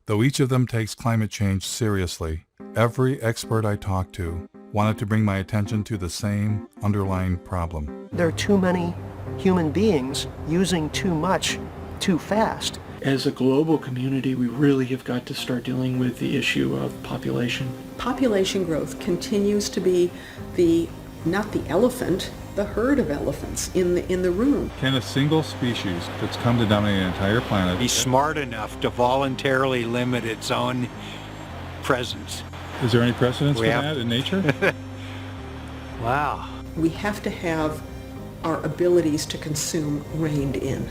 Though each of them takes climate change seriously, every expert I talked to wanted to bring my attention to the same underlying problem. There are too many human beings using too much too fast. As a global community, we really have got to start dealing with the issue of population. Population growth continues to be not the elephant, the herd of elephants in the room. Can a single species that's come to dominate an entire planet Be smart enough to voluntarily limit its own presence. Is there any precedence We for have- that in nature? Wow. We have to have our abilities to consume reined in,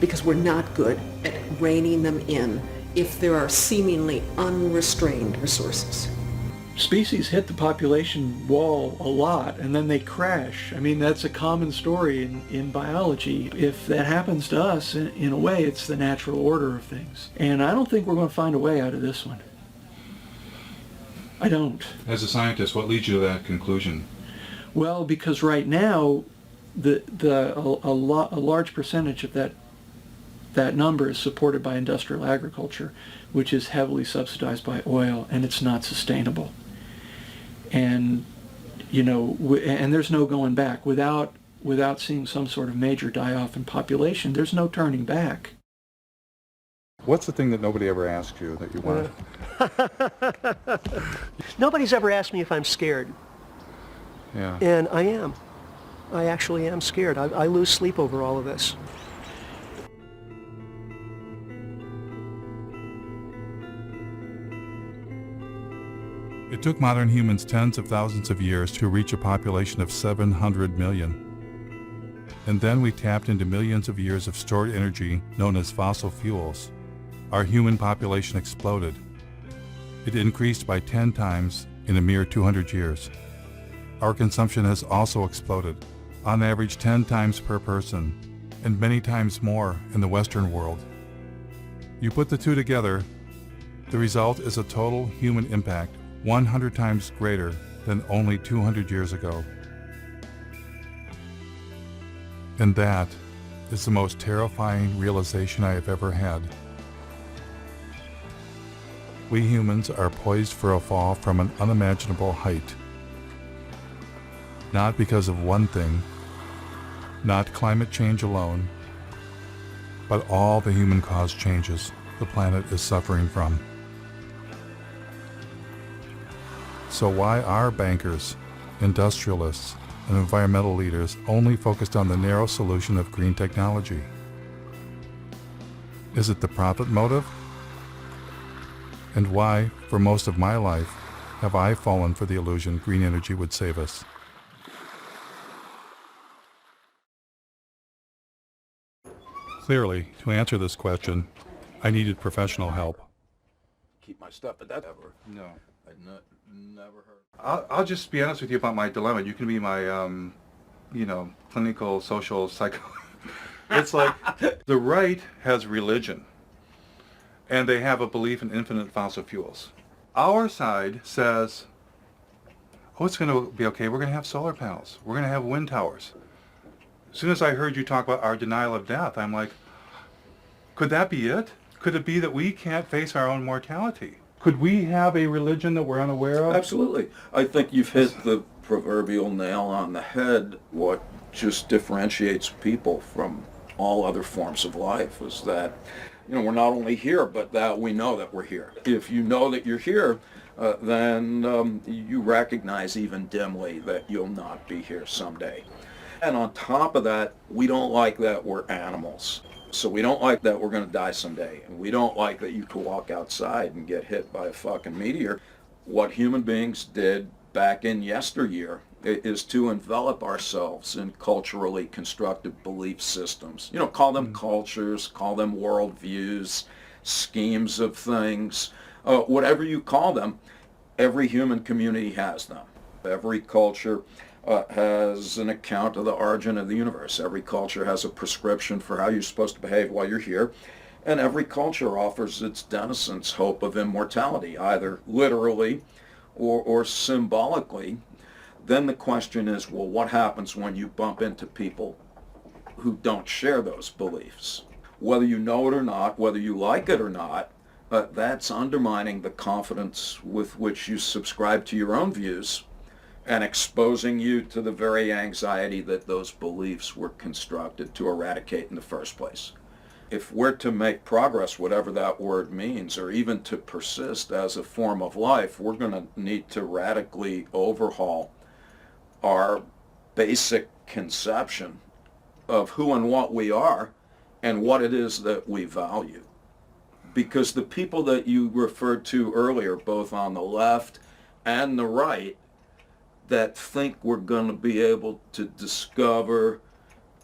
because we're not good at reining them in if there are seemingly unrestrained resources. Species hit the population wall a lot and then they crash. I mean, that's a common story in biology. If that happens to us, in a way, it's the natural order of things. And I don't think we're going to find a way out of this one. I don't. As a scientist, what leads you to that conclusion? Well, because right now, a large percentage of that number is supported by industrial agriculture, which is heavily subsidized by oil, and it's not sustainable. And, you know, and there's no going back. Without seeing some sort of major die-off in population, there's no turning back. What's the thing that nobody ever asked you that you want? Nobody's ever asked me if I'm scared, Yeah. and I am. I actually am scared. I lose sleep over all of this. It took modern humans tens of thousands of years to reach a population of 700 million. And then we tapped into millions of years of stored energy known as fossil fuels. Our human population exploded. It increased by 10 times in a mere 200 years. Our consumption has also exploded, on average 10 times per person, and many times more in the Western world. You put the two together, the result is a total human impact 100 times greater than only 200 years ago. And that is the most terrifying realization I have ever had. We humans are poised for a fall from an unimaginable height. Not because of one thing, not climate change alone, but all the human-caused changes the planet is suffering from. So why are bankers, industrialists, and environmental leaders only focused on the narrow solution of green technology? Is it the profit motive? And why, for most of my life, have I fallen for the illusion green energy would save us? Clearly, to answer this question, I needed professional help. Keep my stuff, but that ever. No. Never heard. I'll just be honest with you about my dilemma. You can be my, clinical, social, psycho. It's like the right has religion, and they have a belief in infinite fossil fuels. Our side says, oh, it's going to be okay. We're going to have solar panels. We're going to have wind towers. As soon as I heard you talk about our denial of death, I'm like, could that be it? Could it be that we can't face our own mortality? Could we have a religion that we're unaware of? Absolutely. I think you've hit the proverbial nail on the head. What just differentiates people from all other forms of life is that, we're not only here, but that we know that we're here. If you know that you're here, then you recognize even dimly that you'll not be here someday. And on top of that, we don't like that we're animals. So we don't like that we're going to die someday. And we don't like that you could walk outside and get hit by a fucking meteor. What human beings did back in yesteryear is to envelop ourselves in culturally constructed belief systems. You know, call them cultures, call them worldviews, schemes of things, whatever you call them. Every human community has them. Every culture has an account of the origin of the universe. Every culture has a prescription for how you're supposed to behave while you're here. And every culture offers its denizens hope of immortality, either literally or symbolically. Then the question is, well, what happens when you bump into people who don't share those beliefs? Whether you know it or not, whether you like it or not, that's undermining the confidence with which you subscribe to your own views and exposing you to the very anxiety that those beliefs were constructed to eradicate in the first place. If we're to make progress, whatever that word means, or even to persist as a form of life, we're going to need to radically overhaul our basic conception of who and what we are and what it is that we value. Because the people that you referred to earlier, both on the left and the right, that think we're going to be able to discover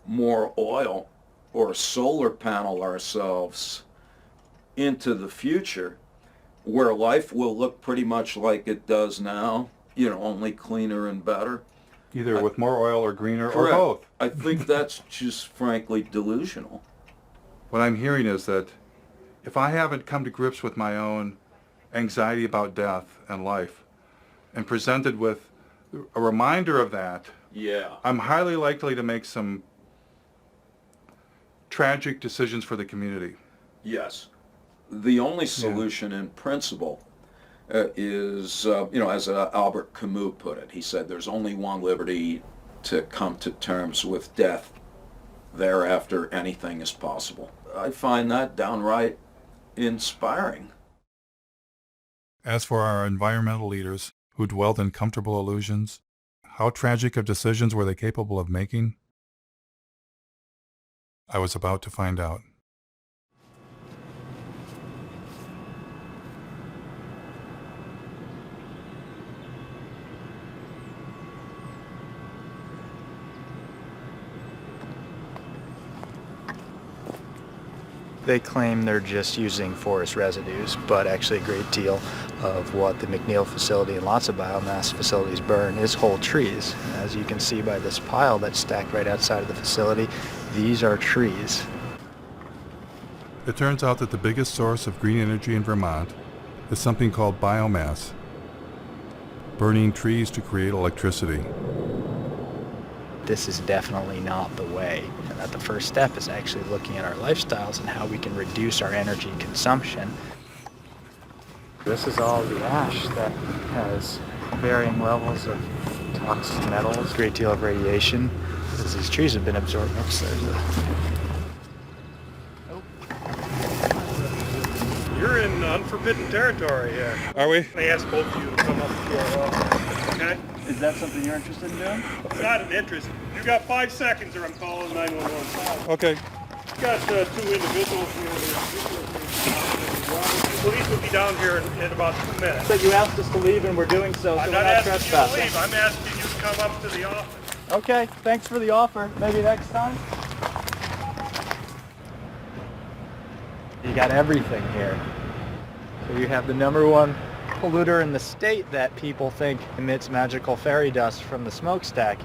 more oil or solar panel ourselves into the future, where life will look pretty much like it does now, you know, only cleaner and better. Either with more oil or greener Correct. or both. I think that's just frankly delusional. What I'm hearing is that if I haven't come to grips with my own anxiety about death and life and presented with a reminder of that, Yeah. I'm highly likely to make some tragic decisions for the community. Yes. The only solution in principle is, you know, as Albert Camus put it, he said there's only one liberty: to come to terms with death. Thereafter, anything is possible. I find that downright inspiring. As for our environmental leaders who dwelled in comfortable illusions, how tragic of decisions were they capable of making? I was about to find out. They claim they're just using forest residues, but actually a great deal of what the McNeil facility and lots of biomass facilities burn is whole trees. As you can see by this pile that's stacked right outside of the facility, these are trees. It turns out that the biggest source of green energy in Vermont is something called biomass, burning trees to create electricity. This is definitely not the way, and that the first step is actually looking at our lifestyles and how we can reduce our energy consumption. This is all the ash that has varying levels of toxic metals, a great deal of radiation, as these trees have been absorbed. Oops, there's a... You're in unforbidden territory here. Are we? They asked both of you to come up to our office, okay? Is that something you're interested in doing? It's not an interest. You got 5 seconds or I'm calling 911. Okay. You got 2 individuals here. Police will be down here in about 2 minutes. But you asked us to leave and we're doing so, I'm so not we're not asking you to trespassing. leave. I'm asking you to come up to the office. Okay, thanks for the offer. Maybe next time? You got everything here. So you have the #1 polluter in the state that people think emits magical fairy dust from the smokestack.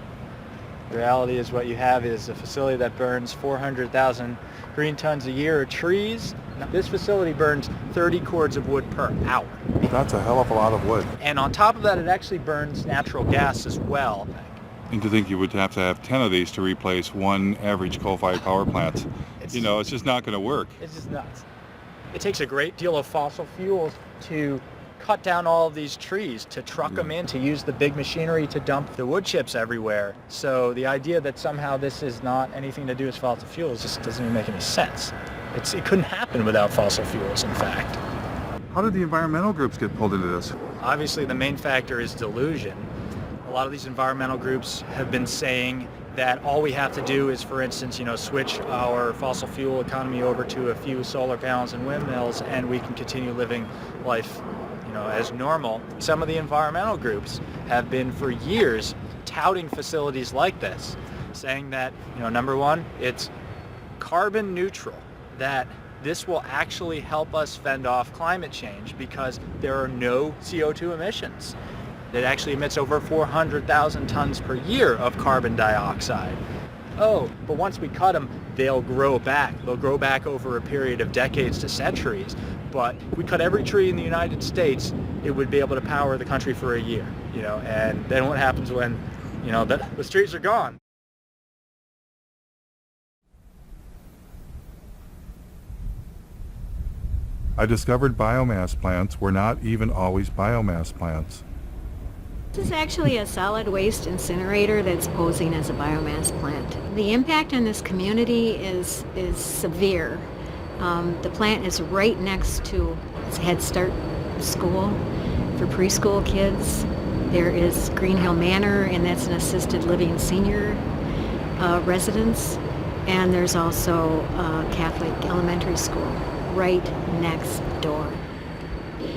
The reality is what you have is a facility that burns 400,000 green tons a year of trees. Now, this facility burns 30 cords of wood per hour. That's a hell of a lot of wood. And on top of that, it actually burns natural gas as well. And to think you would have to have 10 of these to replace one average coal-fired power plant. You know, it's just not going to work. It's just nuts. It takes a great deal of fossil fuels to cut down all of these trees, to truck them in, to use the big machinery to dump the wood chips everywhere. So the idea that somehow this is not anything to do with fossil fuels just doesn't even make any sense. It couldn't happen without fossil fuels, in fact. How did the environmental groups get pulled into this? Obviously, the main factor is delusion. A lot of these environmental groups have been saying that all we have to do is, for instance, switch our fossil fuel economy over to a few solar panels and windmills, and we can continue living life, as normal. Some of the environmental groups have been for years touting facilities like this, saying that, number one, it's carbon neutral, that this will actually help us fend off climate change because there are no CO2 emissions. It actually emits over 400,000 tons per year of carbon dioxide. Oh, but once we cut them, they'll grow back. They'll grow back over a period of decades to centuries. But if we cut every tree in the United States, it would be able to power the country for a year, and then what happens when, the trees are gone? I discovered biomass plants were not even always biomass plants. This is actually a solid waste incinerator that's posing as a biomass plant. The impact on this community is severe. The plant is right next to a Head Start school for preschool kids. There is Green Hill Manor, and that's an assisted living senior residence. And there's also a Catholic elementary school right next door.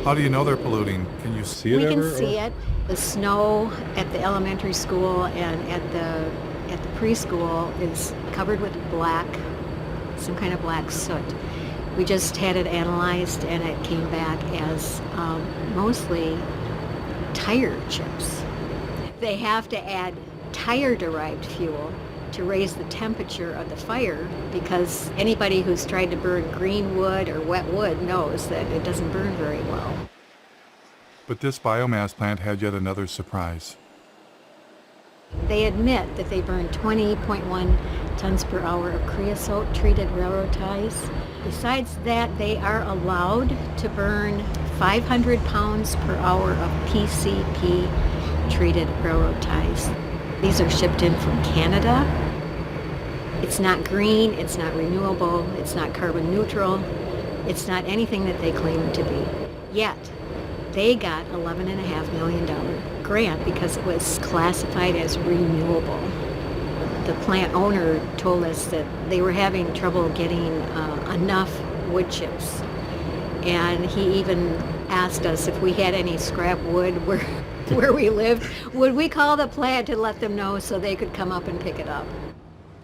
How do you know they're polluting? Can you see it We ever? can see it. The snow at the elementary school and at the preschool is covered with black, some kind of black soot. We just had it analyzed and it came back as mostly tire chips. They have to add tire-derived fuel to raise the temperature of the fire because anybody who's tried to burn green wood or wet wood knows that it doesn't burn very well. But this biomass plant had yet another surprise. They admit that they burn 20.1 tons per hour of creosote-treated railroad ties. Besides that, they are allowed to burn 500 pounds per hour of PCP-treated railroad ties. These are shipped in from Canada. It's not green, it's not renewable, it's not carbon neutral, it's not anything that they claim to be. Yet, they got $11.5 million grant because it was classified as renewable. The plant owner told us that they were having trouble getting enough wood chips. And he even asked us if we had any scrap wood where we lived, would we call the plant to let them know so they could come up and pick it up?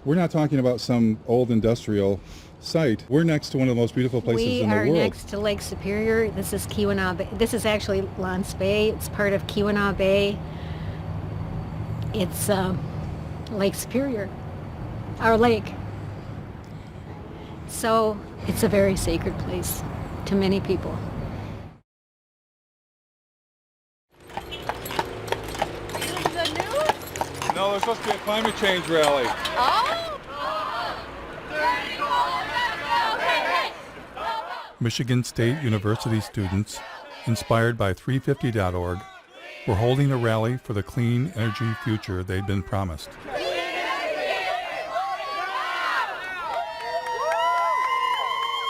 We're not talking about some old industrial site. We're next to one of the most beautiful places in the world. We are next to Lake Superior. This is Keweenaw Bay. This is actually L'Anse Bay. It's part of Keweenaw Bay. It's Lake Superior, our lake. So it's a very sacred place to many people. No, there's supposed to be a climate change rally. Michigan State University students, inspired by 350.org, were holding a rally for the clean energy future they'd been promised.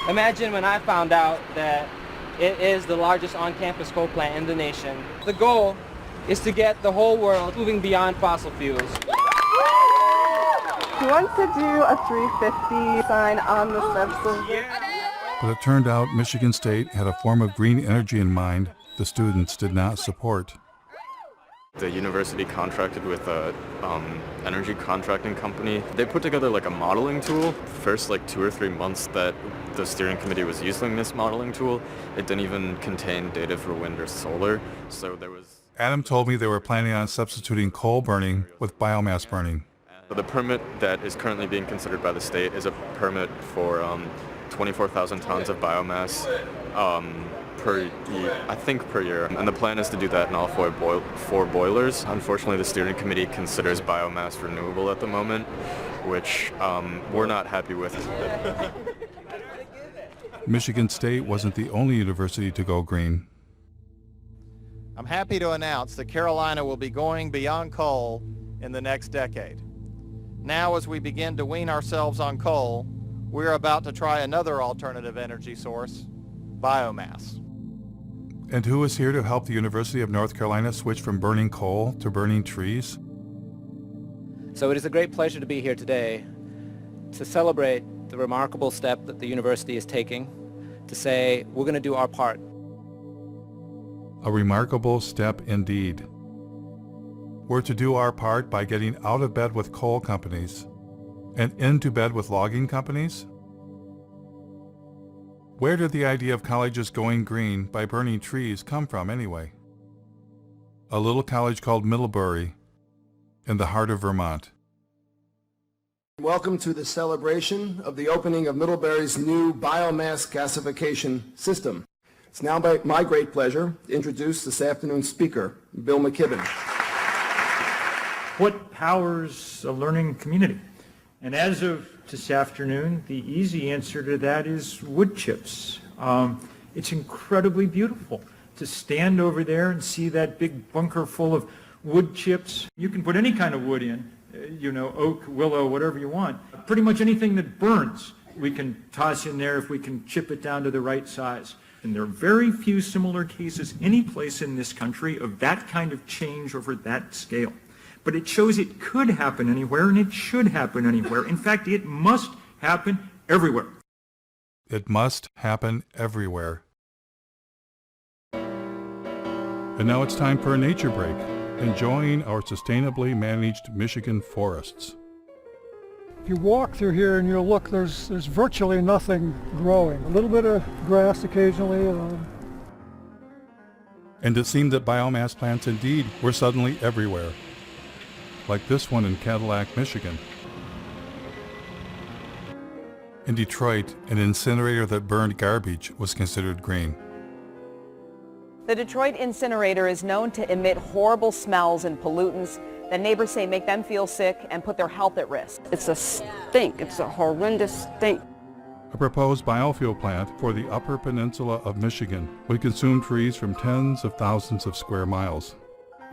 Imagine when I found out that it is the largest on-campus coal plant in the nation. The goal is to get the whole world moving beyond fossil fuels. Who wants to do a 350 sign on the steps of the... But it turned out Michigan State had a form of green energy in mind the students did not support. The university contracted with a energy contracting company. They put together like a modeling tool. First 2 or 3 months that the steering committee was using this modeling tool, it didn't even contain data for wind or solar. So there was... Adam told me they were planning on substituting coal burning with biomass burning. The permit that is currently being considered by the state is a permit for 24,000 tons of biomass per year. And the plan is to do that in all four boilers. Unfortunately, the steering committee considers biomass renewable at the moment, which we're not happy with. Michigan State wasn't the only university to go green. I'm happy to announce that Carolina will be going beyond coal in the next decade. Now, as we begin to wean ourselves on coal, we're about to try another alternative energy source, biomass. And who is here to help the University of North Carolina switch from burning coal to burning trees? So it is a great pleasure to be here today to celebrate the remarkable step that the university is taking to say we're going to do our part. A remarkable step indeed. We're to do our part by getting out of bed with coal companies and into bed with logging companies? Where did the idea of colleges going green by burning trees come from anyway? A little college called Middlebury in the heart of Vermont. Welcome to the celebration of the opening of Middlebury's new biomass gasification system. It's now my great pleasure to introduce this afternoon's speaker, Bill McKibben. What powers a learning community? And as of this afternoon, the easy answer to that is wood chips. It's incredibly beautiful to stand over there and see that big bunker full of wood chips. You can put any kind of wood in, oak, willow, whatever you want. Pretty much anything that burns, we can toss in there if we can chip it down to the right size. And there are very few similar cases any place in this country of that kind of change over that scale. But it shows it could happen anywhere, and it should happen anywhere. In fact, it must happen everywhere. It must happen everywhere. And now it's time for a nature break, enjoying our sustainably managed Michigan forests. If you walk through here and you look, there's virtually nothing growing. A little bit of grass occasionally. And it seemed that biomass plants indeed were suddenly everywhere. Like this one in Cadillac, Michigan. In Detroit, an incinerator that burned garbage was considered green. The Detroit incinerator is known to emit horrible smells and pollutants that neighbors say make them feel sick and put their health at risk. It's a stink. It's a horrendous stink. A proposed biofuel plant for the Upper Peninsula of Michigan would consume trees from tens of thousands of square miles.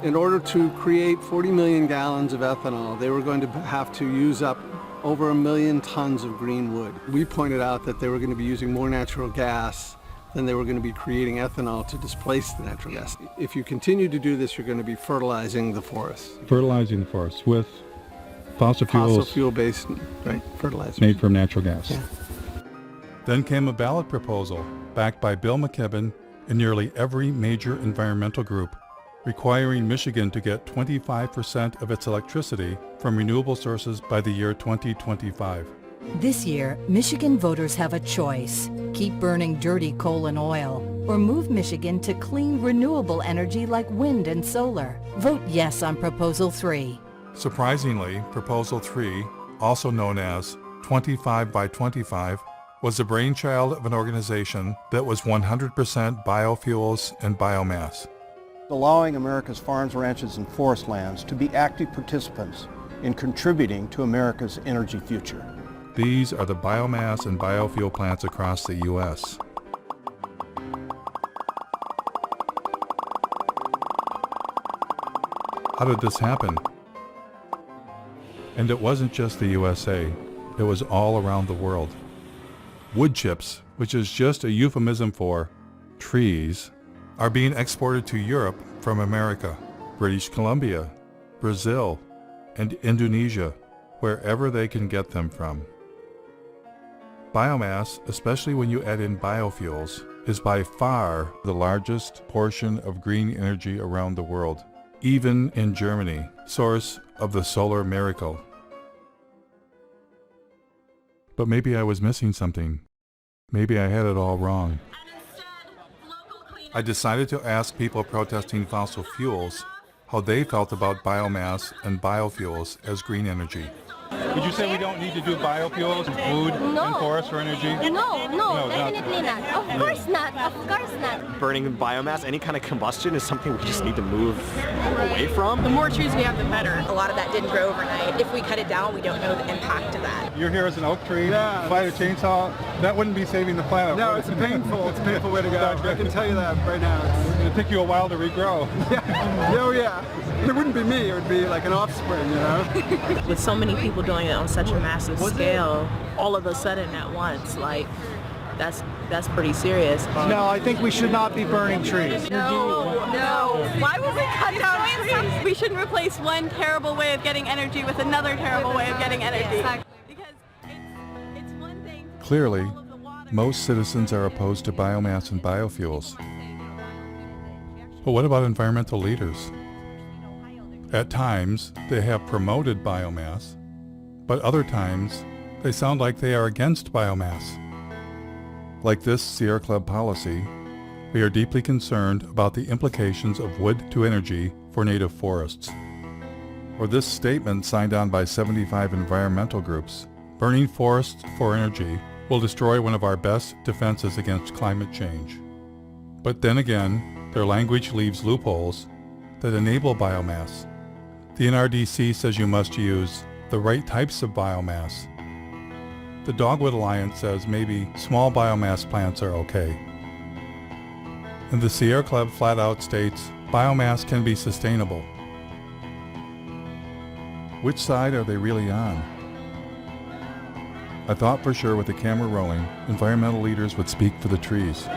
In order to create 40 million gallons of ethanol, they were going to have to use up over 1 million tons of green wood. We pointed out that they were going to be using more natural gas than they were going to be creating ethanol to displace the natural gas. If you continue to do this, you're going to be fertilizing the forest. Fertilizing the forest with fossil fuels. Fossil fuel-based, right, fertilizers. Made from natural gas. Yeah. Then came a ballot proposal backed by Bill McKibben and nearly every major environmental group, requiring Michigan to get 25% of its electricity from renewable sources by the year 2025. This year, Michigan voters have a choice. Keep burning dirty coal and oil, or move Michigan to clean, renewable energy like wind and solar. Vote yes on Proposal 3. Surprisingly, Proposal 3, also known as 25 by 25, was the brainchild of an organization that was 100% biofuels and biomass. Allowing America's farms, ranches, and forest lands to be active participants in contributing to America's energy future. These are the biomass and biofuel plants across the U.S. How did this happen? And it wasn't just the USA, it was all around the world. Wood chips, which is just a euphemism for trees, are being exported to Europe from America, British Columbia, Brazil, and Indonesia, wherever they can get them from. Biomass, especially when you add in biofuels, is by far the largest portion of green energy around the world, even in Germany, source of the solar miracle. But maybe I was missing something. Maybe I had it all wrong. I decided to ask people protesting fossil fuels how they felt about biomass and biofuels as green energy. Did you say we don't need to do biofuels and food and forest for energy? No, definitely not. Of course not. Of course not. Burning biomass, any kind of combustion is something we just need to move away from. The more trees we have, the better. A lot of that didn't grow overnight. If we cut it down, we don't know the impact of that. You're here as an oak tree, fight a chainsaw, that wouldn't be saving the planet. No, it's a painful way to go. I can tell you that right now. It'd take you a while to regrow. Oh yeah. It wouldn't be me, it would be like an offspring, you know? With so many people doing it on such a massive scale, all of a sudden at once, like, that's pretty serious. No, I think we should not be burning trees. No. Why would we cut down trees? We shouldn't replace one terrible way of getting energy with another terrible way of getting energy. Because it's one thing. Clearly, most citizens are opposed to biomass and biofuels. But what about environmental leaders? At times, they have promoted biomass, but other times, they sound like they are against biomass. Like this Sierra Club policy, we are deeply concerned about the implications of wood to energy for native forests. Or this statement signed on by 75 environmental groups, burning forests for energy will destroy one of our best defenses against climate change. But then again, their language leaves loopholes that enable biomass. The NRDC says you must use the right types of biomass. The Dogwood Alliance says maybe small biomass plants are okay. And the Sierra Club flat out states biomass can be sustainable. Which side are they really on? I thought for sure with the camera rolling, environmental leaders would speak for the trees.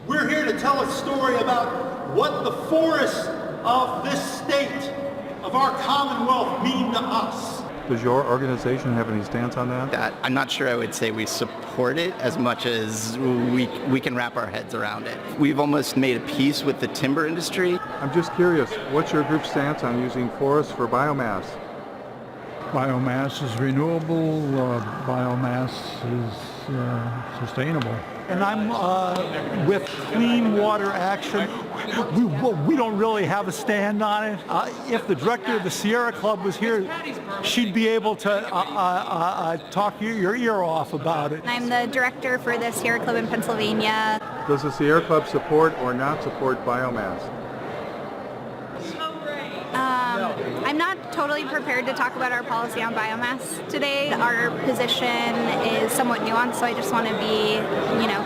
We're here to tell a story about what the forests of this state, of our Commonwealth, mean to us. Does your organization have any stance on that? I'm not sure I would say we support it as much as we can wrap our heads around it. We've almost made a peace with the timber industry. I'm just curious, what's your group's stance on using forests for biomass? Biomass is renewable, biomass is sustainable. And I'm with Clean Water Action. We don't really have a stand on it. If the director of the Sierra Club was here, she'd be able to talk your ear off about it. I'm the director for the Sierra Club in Pennsylvania. Does the Sierra Club support or not support biomass? I'm not totally prepared to talk about our policy on biomass today. Our position is somewhat nuanced, so I just want to be,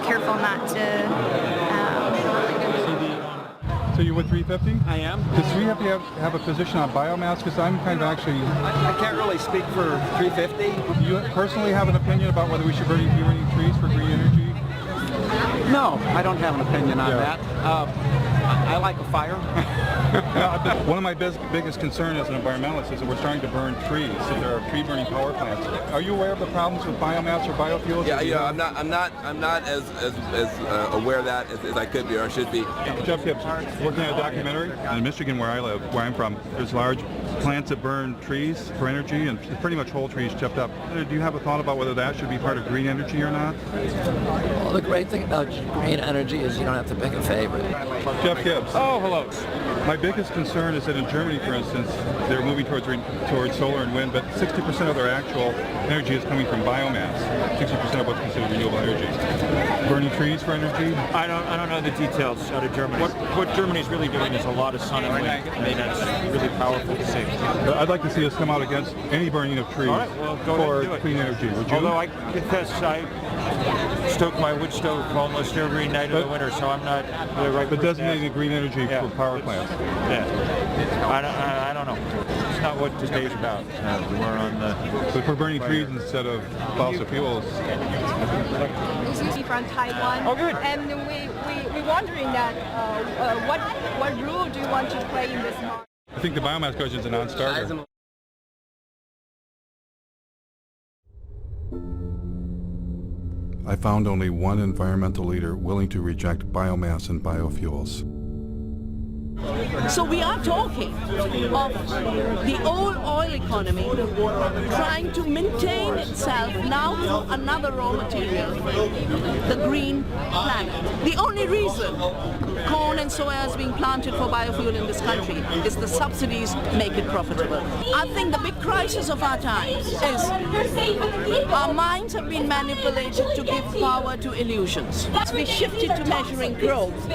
careful not to. So you're with 350? I am. Does 350 have a position on biomass? Because I'm kind of actually... I can't really speak for 350. Do you personally have an opinion about whether we should be burning trees for green energy? No, I don't have an opinion on that. I like a fire. One of my biggest concerns as an environmentalist is that we're starting to burn trees. So there are tree burning power plants. Are you aware of the problems with biomass or biofuels? Yeah, I'm not as aware of that as I could be or I should be. Jeff Gibbs, working on a documentary in Michigan, where I live, where I'm from. There's large plants that burn trees for energy, and pretty much whole trees chipped up. Do you have a thought about whether that should be part of green energy or not? Well, the great thing about green energy is you don't have to pick a favorite. Jeff Gibbs. Oh, hello. My biggest concern is that in Germany, for instance, they're moving towards solar and wind, but 60% of their actual energy is coming from biomass. 60% of what's considered renewable energy. Burning trees for energy? I don't know the details out of Germany. What Germany's really doing is a lot of sun and wind. I mean, that's really powerful to see. I'd like to see us come out against any burning of trees for clean energy. Would you? Although I confess I stoke my wood stove almost every night of the winter, so I'm not the right. But designating green energy for power plants. Yeah, I don't know. It's not what today's about. We're on the. But if we're burning trees instead of fossil fuels. From Taiwan. Oh, good. And we're wondering that what role do you want to play in this market? I think the biomass question is a non-starter. I found only one environmental leader willing to reject biomass and biofuels. So we are talking of the old oil economy trying to maintain itself now through another raw material, the green planet. The only reason corn and soya is being planted for biofuel in this country is the subsidies make it profitable. I think the big crisis of our times is our minds have been manipulated to give power to illusions. We shifted to measuring growth,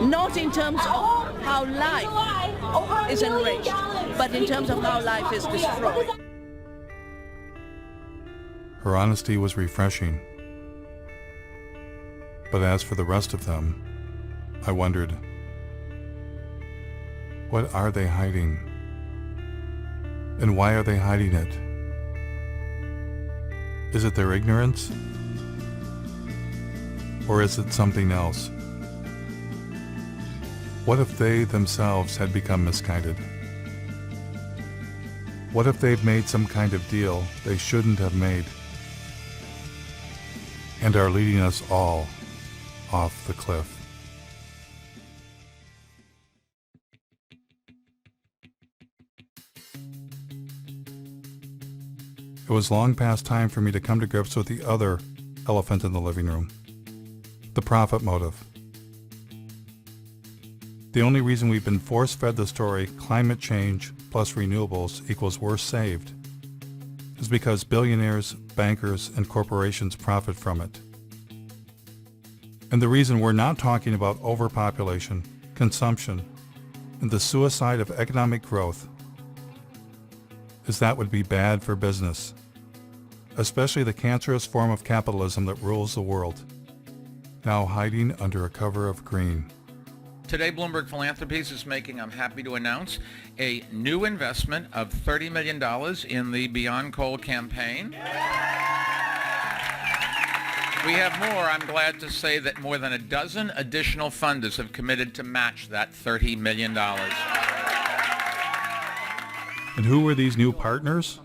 not in terms of how life is enriched, but in terms of how life is destroyed. Her honesty was refreshing. But as for the rest of them, I wondered, what are they hiding? And why are they hiding it? Is it their ignorance? Or is it something else? What if they themselves had become misguided? What if they've made some kind of deal they shouldn't have made and are leading us all off the cliff? It was long past time for me to come to grips with the other elephant in the living room, the profit motive. The only reason we've been force-fed the story climate change plus renewables equals worse saved is because billionaires, bankers, and corporations profit from it. And the reason we're not talking about overpopulation, consumption, and the suicide of economic growth is that would be bad for business, especially the cancerous form of capitalism that rules the world, now hiding under a cover of green. Today, Bloomberg Philanthropies is making, I'm happy to announce, a new investment of $30 million in the Beyond Coal campaign. We have more. I'm glad to say that more than a dozen additional funders have committed to match that $30 million. And who were these new partners?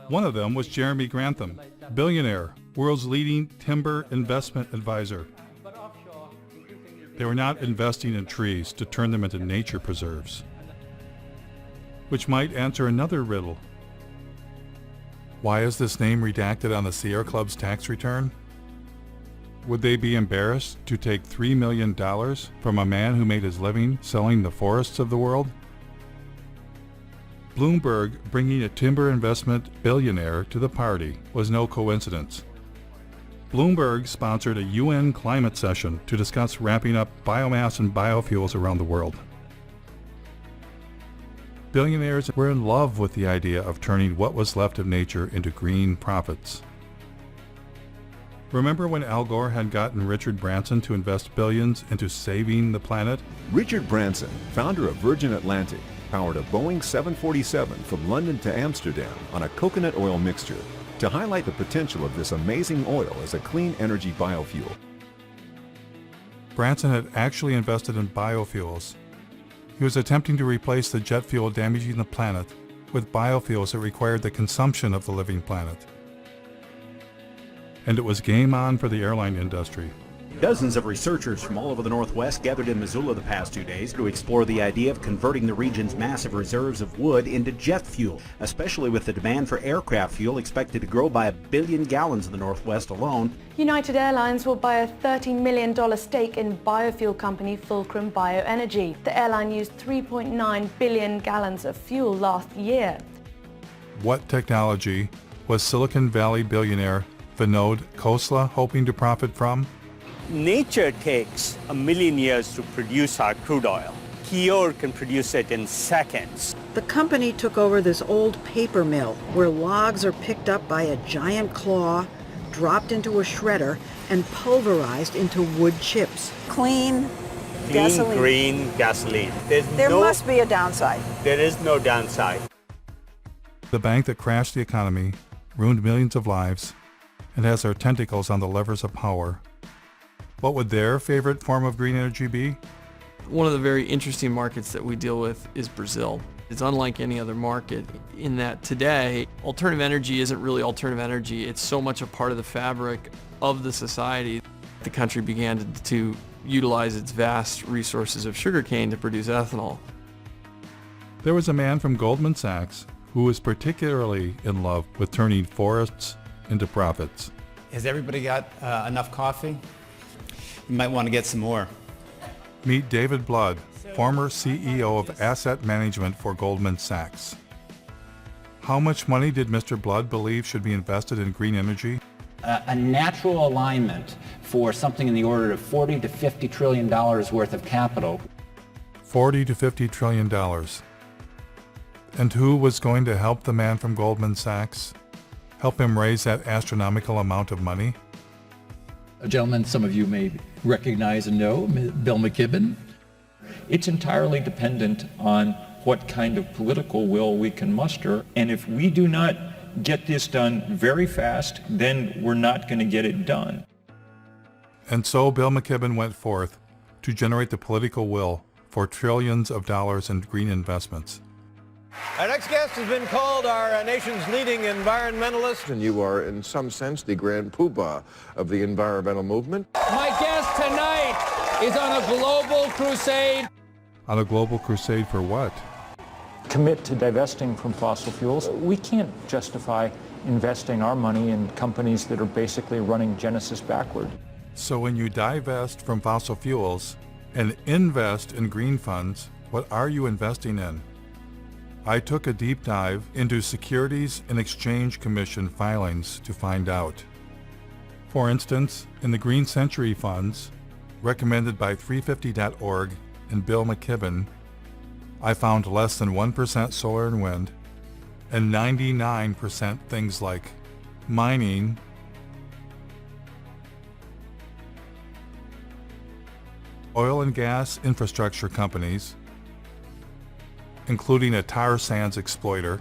One of them was Jeremy Grantham, billionaire, world's leading timber investment advisor. They were not investing in trees to turn them into nature preserves, which might answer another riddle. Why is this name redacted on the Sierra Club's tax return? Would they be embarrassed to take $3 million from a man who made his living selling the forests of the world? Bloomberg bringing a timber investment billionaire to the party was no coincidence. Bloomberg sponsored a UN climate session to discuss ramping up biomass and biofuels around the world. Billionaires were in love with the idea of turning what was left of nature into green profits. Remember when Al Gore had gotten Richard Branson to invest billions into saving the planet? Richard Branson, founder of Virgin Atlantic, powered a Boeing 747 from London to Amsterdam on a coconut oil mixture to highlight the potential of this amazing oil as a clean energy biofuel. Branson had actually invested in biofuels. He was attempting to replace the jet fuel damaging the planet with biofuels that required the consumption of the living planet. And it was game on for the airline industry. Dozens of researchers from all over the Northwest gathered in Missoula the past 2 days to explore the idea of converting the region's massive reserves of wood into jet fuel, especially with the demand for aircraft fuel expected to grow by 1 billion gallons in the Northwest alone. United Airlines will buy a $13 million stake in biofuel company Fulcrum Bioenergy. The airline used 3.9 billion gallons of fuel last year. What technology was Silicon Valley billionaire Vinod Khosla hoping to profit from? Nature takes 1 million years to produce our crude oil. Kior can produce it in seconds. The company took over this old paper mill where logs are picked up by a giant claw, dropped into a shredder, and pulverized into wood chips. Clean gasoline. Green gasoline. There must be a downside. There is no downside. The bank that crashed the economy, ruined millions of lives, and has their tentacles on the levers of power. What would their favorite form of green energy be? One of the very interesting markets that we deal with is Brazil. It's unlike any other market in that today, alternative energy isn't really alternative energy. It's so much a part of the fabric of the society. The country began to utilize its vast resources of sugarcane to produce ethanol. There was a man from Goldman Sachs who was particularly in love with turning forests into profits. Has everybody got enough coffee? You might want to get some more. Meet David Blood, former CEO of asset management for Goldman Sachs. How much money did Mr. Blood believe should be invested in green energy? A natural alignment for something in the order of $40 to $50 trillion worth of capital. $40 to $50 trillion. And who was going to help the man from Goldman Sachs? Help him raise that astronomical amount of money? A gentleman some of you may recognize and know, Bill McKibben. It's entirely dependent on what kind of political will we can muster. And if we do not get this done very fast, then we're not going to get it done. And so Bill McKibben went forth to generate the political will for trillions of dollars in green investments. Our next guest has been called our nation's leading environmentalist. And you are, in some sense, the grand poobah of the environmental movement. My guest tonight is on a global crusade. On a global crusade for what? Commit to divesting from fossil fuels. We can't justify investing our money in companies that are basically running Genesis backward. So when you divest from fossil fuels and invest in green funds, what are you investing in? I took a deep dive into Securities and Exchange Commission filings to find out. For instance, in the Green Century funds, recommended by 350.org and Bill McKibben, I found less than 1% solar and wind, and 99% things like mining, oil and gas infrastructure companies, including a tar sands exploiter,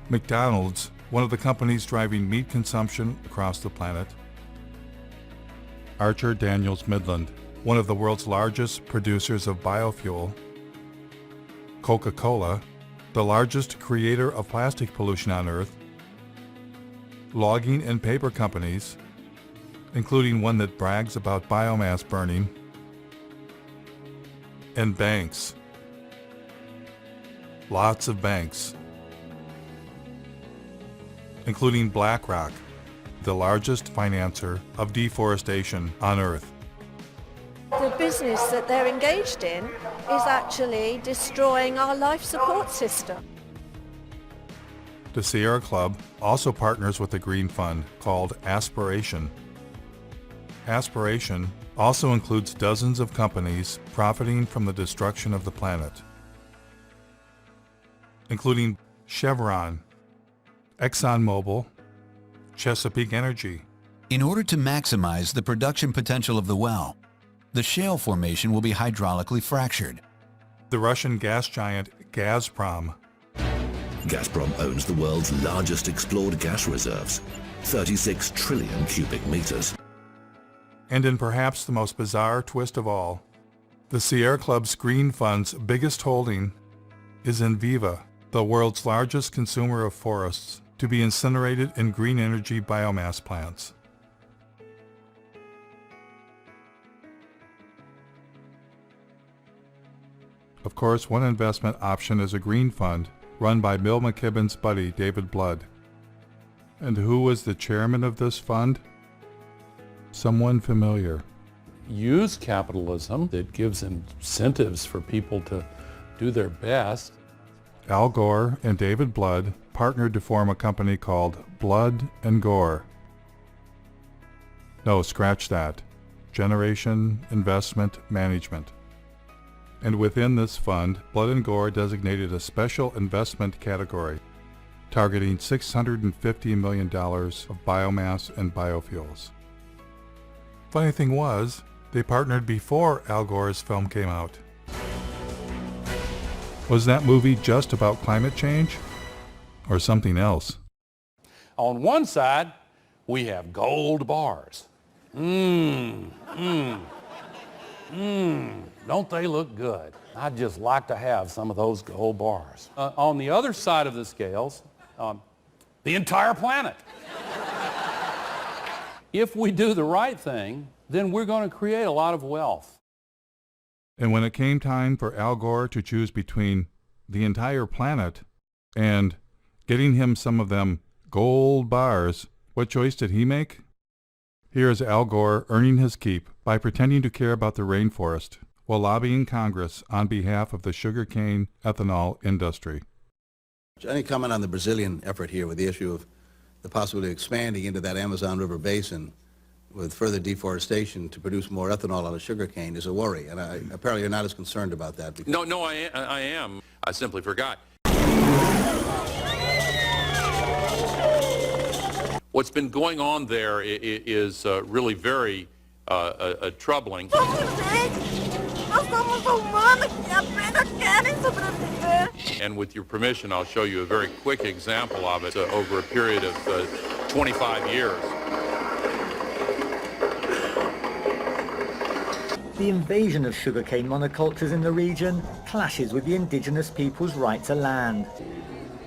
McDonald's, one of the companies driving meat consumption across the planet, Archer Daniels Midland, one of the world's largest producers of biofuel, Coca-Cola, the largest creator of plastic pollution on Earth, logging and paper companies, including one that brags about biomass burning, and banks. Lots of banks, including BlackRock, the largest financer of deforestation on Earth. The business that they're engaged in is actually destroying our life support system. The Sierra Club also partners with a green fund called Aspiration. Aspiration also includes dozens of companies profiting from the destruction of the planet, including Chevron, ExxonMobil, Chesapeake Energy. In order to maximize the production potential of the well, the shale formation will be hydraulically fractured. The Russian gas giant Gazprom. Gazprom owns the world's largest explored gas reserves, 36 trillion cubic meters. And in perhaps the most bizarre twist of all, the Sierra Club's Green Fund's biggest holding is Enviva, the world's largest consumer of forests, to be incinerated in green energy biomass plants. Of course, one investment option is a green fund run by Bill McKibben's buddy David Blood. And who was the chairman of this fund? Someone familiar. Use capitalism that gives incentives for people to do their best. Al Gore and David Blood partnered to form a company called Blood and Gore. No, scratch that. Generation Investment Management. And within this fund, Blood and Gore designated a special investment category, targeting $650 million of biomass and biofuels. Funny thing was, they partnered before Al Gore's film came out. Was that movie just about climate change? Or something else? On one side, we have gold bars. Don't they look good? I'd just like to have some of those gold bars. On the other side of the scales, the entire planet. If we do the right thing, then we're going to create a lot of wealth. And when it came time for Al Gore to choose between the entire planet and getting him some of them gold bars, what choice did he make? Here's Al Gore earning his keep by pretending to care about the rainforest while lobbying Congress on behalf of the sugarcane ethanol industry. Any comment on the Brazilian effort here with the issue of the possibility of expanding into that Amazon River basin with further deforestation to produce more ethanol out of sugarcane is a worry, and apparently you're not as concerned about that. Because No, I am. I simply forgot. What's been going on there is really very troubling. Nós somos humanos que apenas querem sobreviver. And with your permission, I'll show you a very quick example of it over a period of 25 years. The invasion of sugarcane monocultures in the region clashes with the indigenous people's right to land.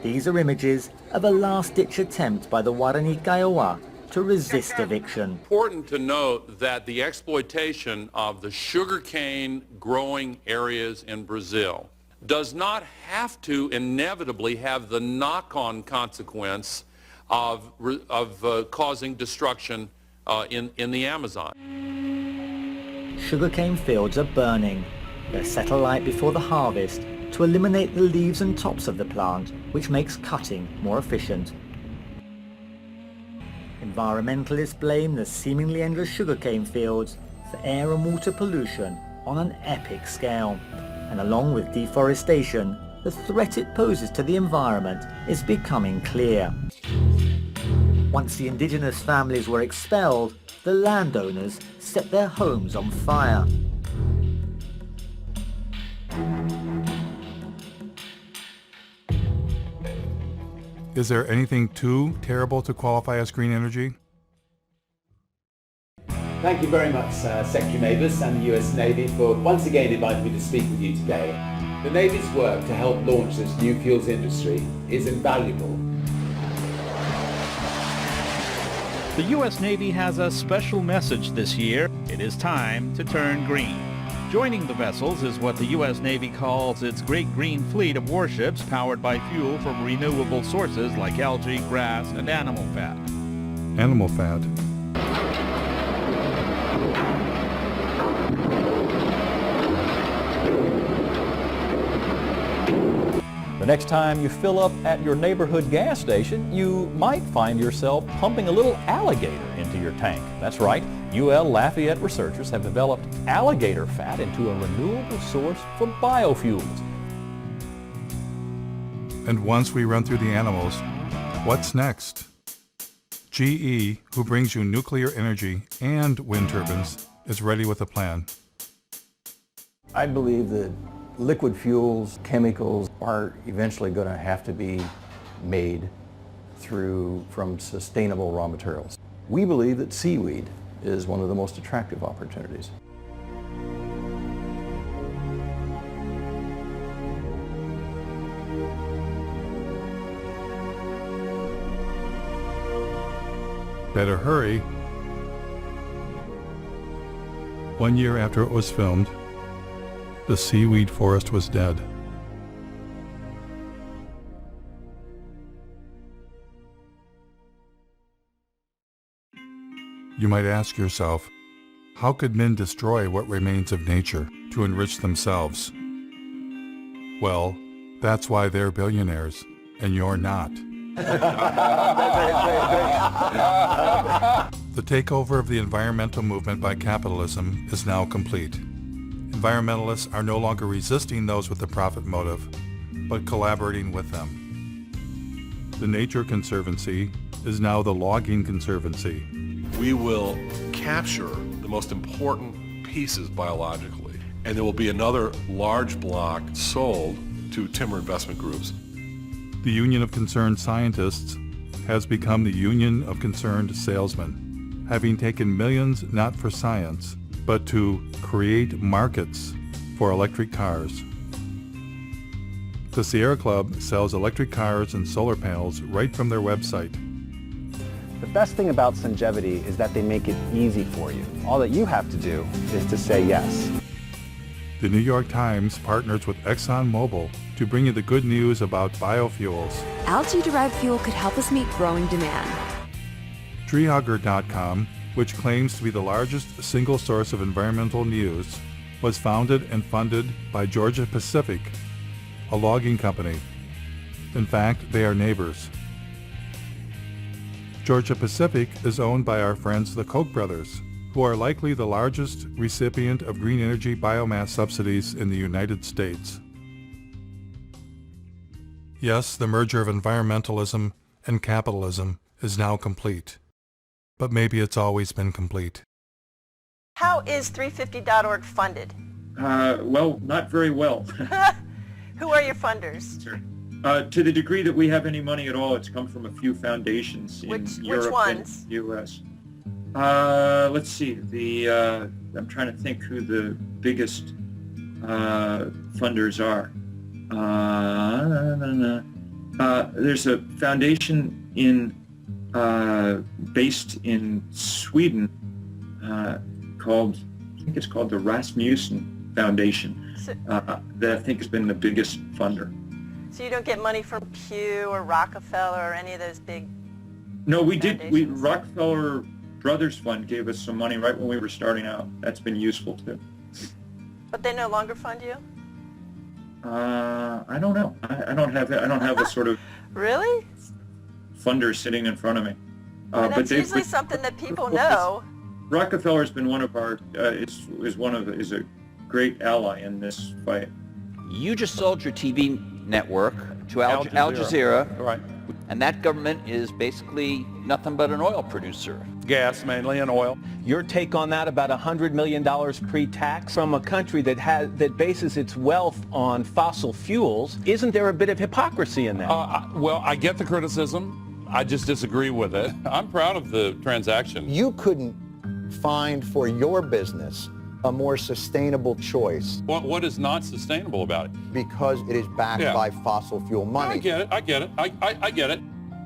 These are images of a last-ditch attempt by the Guarani Kaiowá to resist eviction. Important to note that the exploitation of the sugarcane growing areas in Brazil does not have to inevitably have the knock-on consequence of causing destruction in the Amazon. Sugarcane fields are burning. They're set alight before the harvest to eliminate the leaves and tops of the plant, which makes cutting more efficient. Environmentalists blame the seemingly endless sugarcane fields for air and water pollution on an epic scale. And along with deforestation, the threat it poses to the environment is becoming clear. Once the indigenous families were expelled, the landowners set their homes on fire. Is there anything too terrible to qualify as green energy? Thank you very much, Secretary Mabus and the US Navy for once again inviting me to speak with you today. The Navy's work to help launch this new fuels industry is invaluable. The U.S. Navy has a special message this year. It is time to turn green. Joining the vessels is what the U.S. Navy calls its Great Green Fleet of warships powered by fuel from renewable sources like algae, grass, and animal fat. Animal fat. The next time you fill up at your neighborhood gas station, you might find yourself pumping a little alligator into your tank. That's right, UL Lafayette researchers have developed alligator fat into a renewable source for biofuels. And once we run through the animals, what's next? GE, who brings you nuclear energy and wind turbines, is ready with a plan. I believe that liquid fuels, chemicals are eventually going to have to be made from sustainable raw materials. We believe that seaweed is one of the most attractive opportunities. Better hurry. 1 year after it was filmed, the seaweed forest was dead. You might ask yourself, how could men destroy what remains of nature to enrich themselves? Well, that's why they're billionaires, and you're not. The takeover of the environmental movement by capitalism is now complete. Environmentalists are no longer resisting those with the profit motive, but collaborating with them. The Nature Conservancy is now the Logging Conservancy. We will capture the most important pieces biologically, and there will be another large block sold to timber investment groups. The Union of Concerned Scientists has become the Union of Concerned Salesmen, having taken millions not for science, but to create markets for electric cars. The Sierra Club sells electric cars and solar panels right from their website. The best thing about Sungevity is that they make it easy for you. All that you have to do is to say yes. The New York Times partners with ExxonMobil to bring you the good news about biofuels. Algae-derived fuel could help us meet growing demand. Treehugger.com, which claims to be the largest single source of environmental news, was founded and funded by Georgia Pacific, a logging company. In fact, they are neighbors. Georgia Pacific is owned by our friends the Koch brothers, who are likely the largest recipient of green energy biomass subsidies in the United States. Yes, the merger of environmentalism and capitalism is now complete. But maybe it's always been complete. How is 350.org funded? Well, not very well. Who are your funders? To the degree that we have any money at all, it's come from a few foundations in Europe which ones? and the U.S. Let's see. I'm trying to think who the biggest funders are. There's a foundation based in Sweden called, I think it's called the Rasmussen Foundation, that I think has been the biggest funder. So you don't get money from Pew or Rockefeller or any of those big No, we did. Rockefeller Brothers Fund gave us some money right when we were starting out. That's been useful too. But they no longer fund you? I don't know. I don't have a sort of Really? funder sitting in front of me. That's usually something that people know. Rockefeller's been one of our is a great ally in this fight. You just sold your TV network to Al Jazeera. Right. And that government is basically nothing but an oil producer. Gas mainly and oil. Your take on that, about $100 million pre-tax from a country that bases its wealth on fossil fuels. Isn't there a bit of hypocrisy in that? Well, I get the criticism. I just disagree with it. I'm proud of the transaction. You couldn't find for your business a more sustainable choice. What is not sustainable about it? Because it is backed by fossil fuel money. I get it. I get it.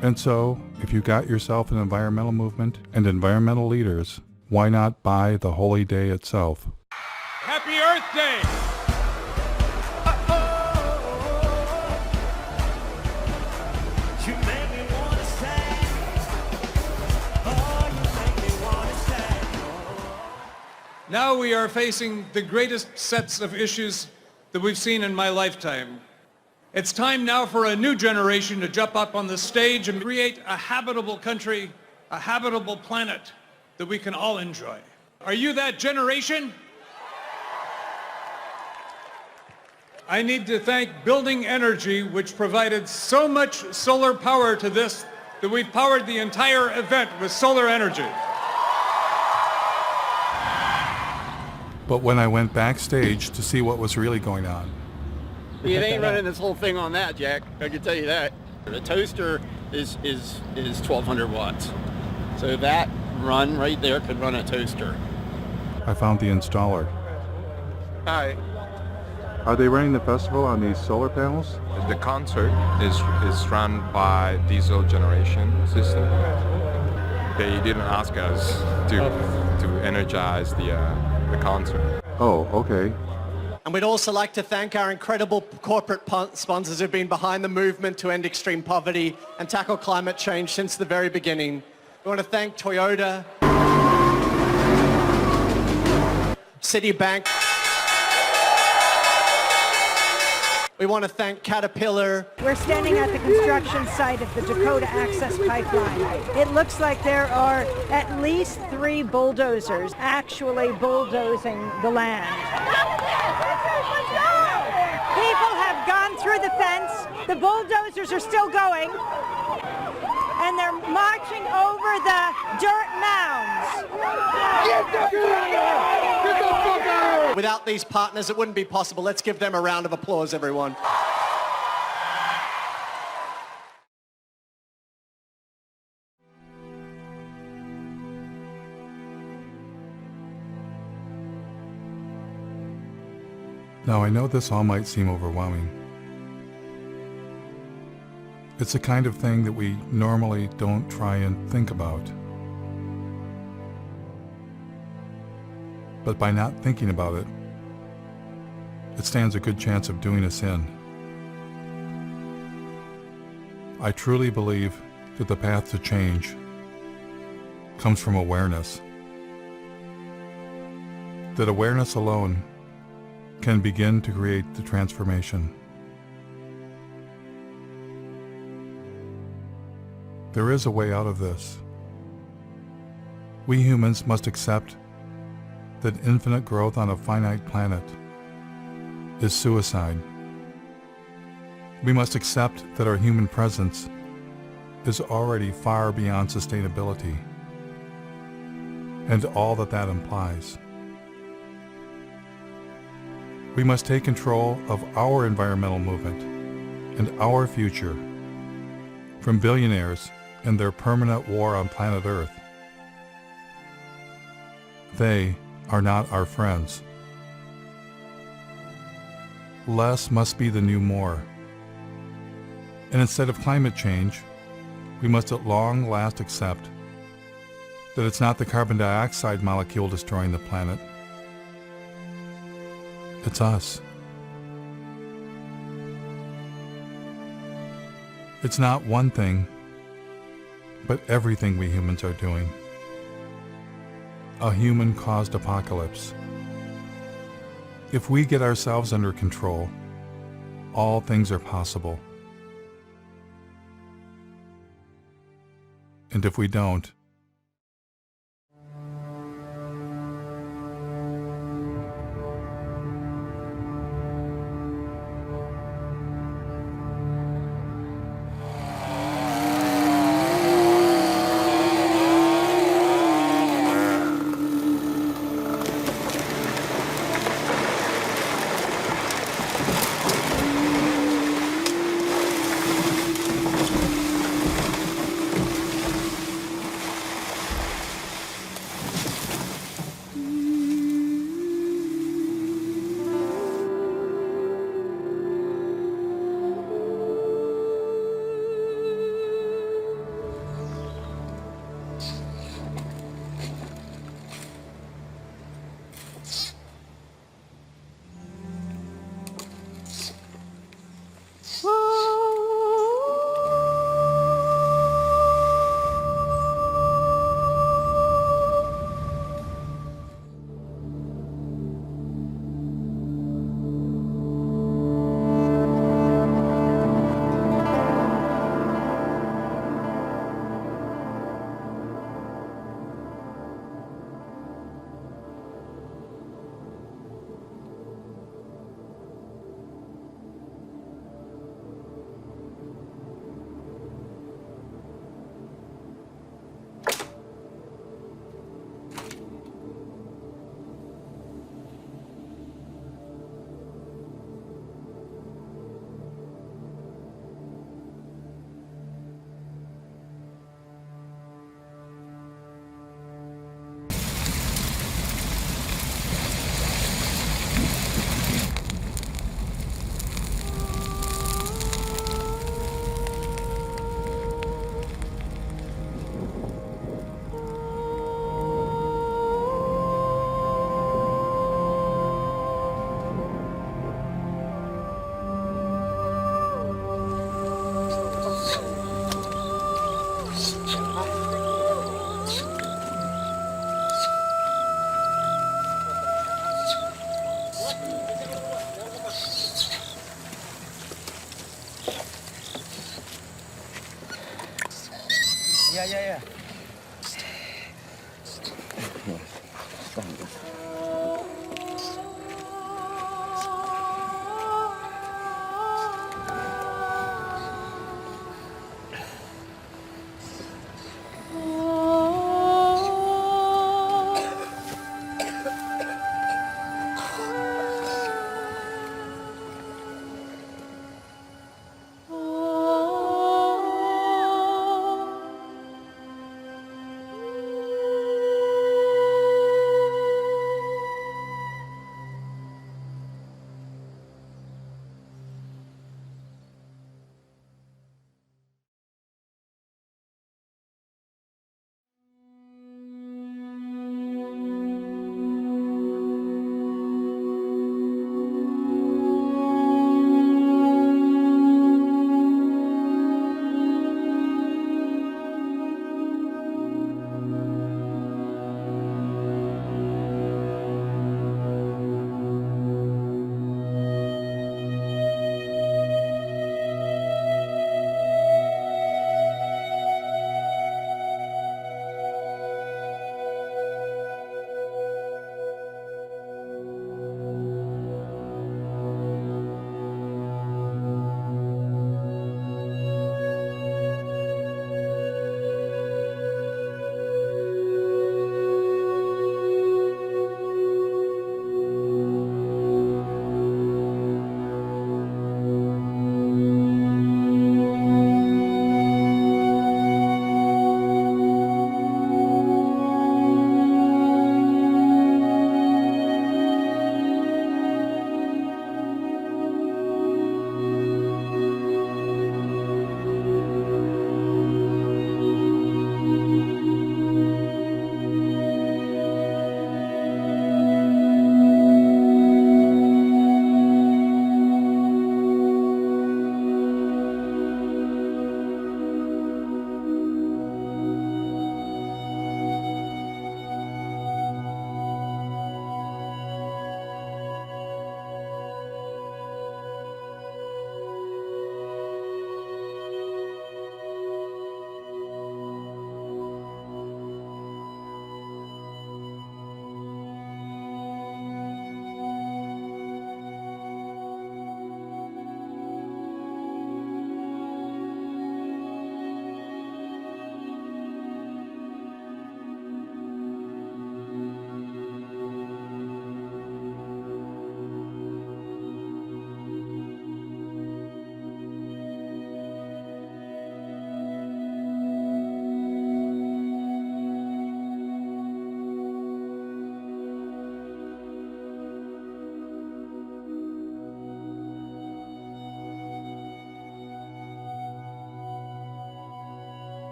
And so, if you got yourself an environmental movement and environmental leaders, why not buy the holy day itself? Happy Earth Day! Now we are facing the greatest sets of issues that we've seen in my lifetime. It's time now for a new generation to jump up on the stage and create a habitable country, a habitable planet that we can all enjoy. Are you that generation? I need to thank Building Energy, which provided so much solar power to this that we've powered the entire event with solar energy. But when I went backstage to see what was really going on, You ain't running this whole thing on that, Jack. I can tell you that. The toaster is 1,200 watts. So that run right there could run a toaster. I found the installer. Hi. Are they running the festival on these solar panels? The concert is run by diesel generation system. They didn't ask us to energize the concert. Oh, okay. And we'd also like to thank our incredible corporate sponsors who've been behind the movement to end extreme poverty and tackle climate change since the very beginning. We want to thank Toyota, Citibank. We want to thank Caterpillar. We're standing at the construction site of the Dakota Access Pipeline. It looks like there are at least 3 bulldozers actually bulldozing the land. People have gone through the fence. The bulldozers are still going. And they're marching over the dirt mounds. Without these partners, it wouldn't be possible. Let's give them a round of applause, everyone. Now I know this all might seem overwhelming. It's the kind of thing that we normally don't try and think about. But by not thinking about it, it stands a good chance of doing us in. I truly believe that the path to change comes from awareness. That awareness alone can begin to create the transformation. There is a way out of this. We humans must accept that infinite growth on a finite planet is suicide. We must accept that our human presence is already far beyond sustainability and all that that implies. We must take control of our environmental movement and our future from billionaires and their permanent war on planet Earth. They are not our friends. Less must be the new more. And instead of climate change, we must at long last accept that it's not the carbon dioxide molecule destroying the planet. It's us. It's not one thing, but everything we humans are doing. A human-caused apocalypse. If we get ourselves under control, all things are possible. And if we don't, Yeah.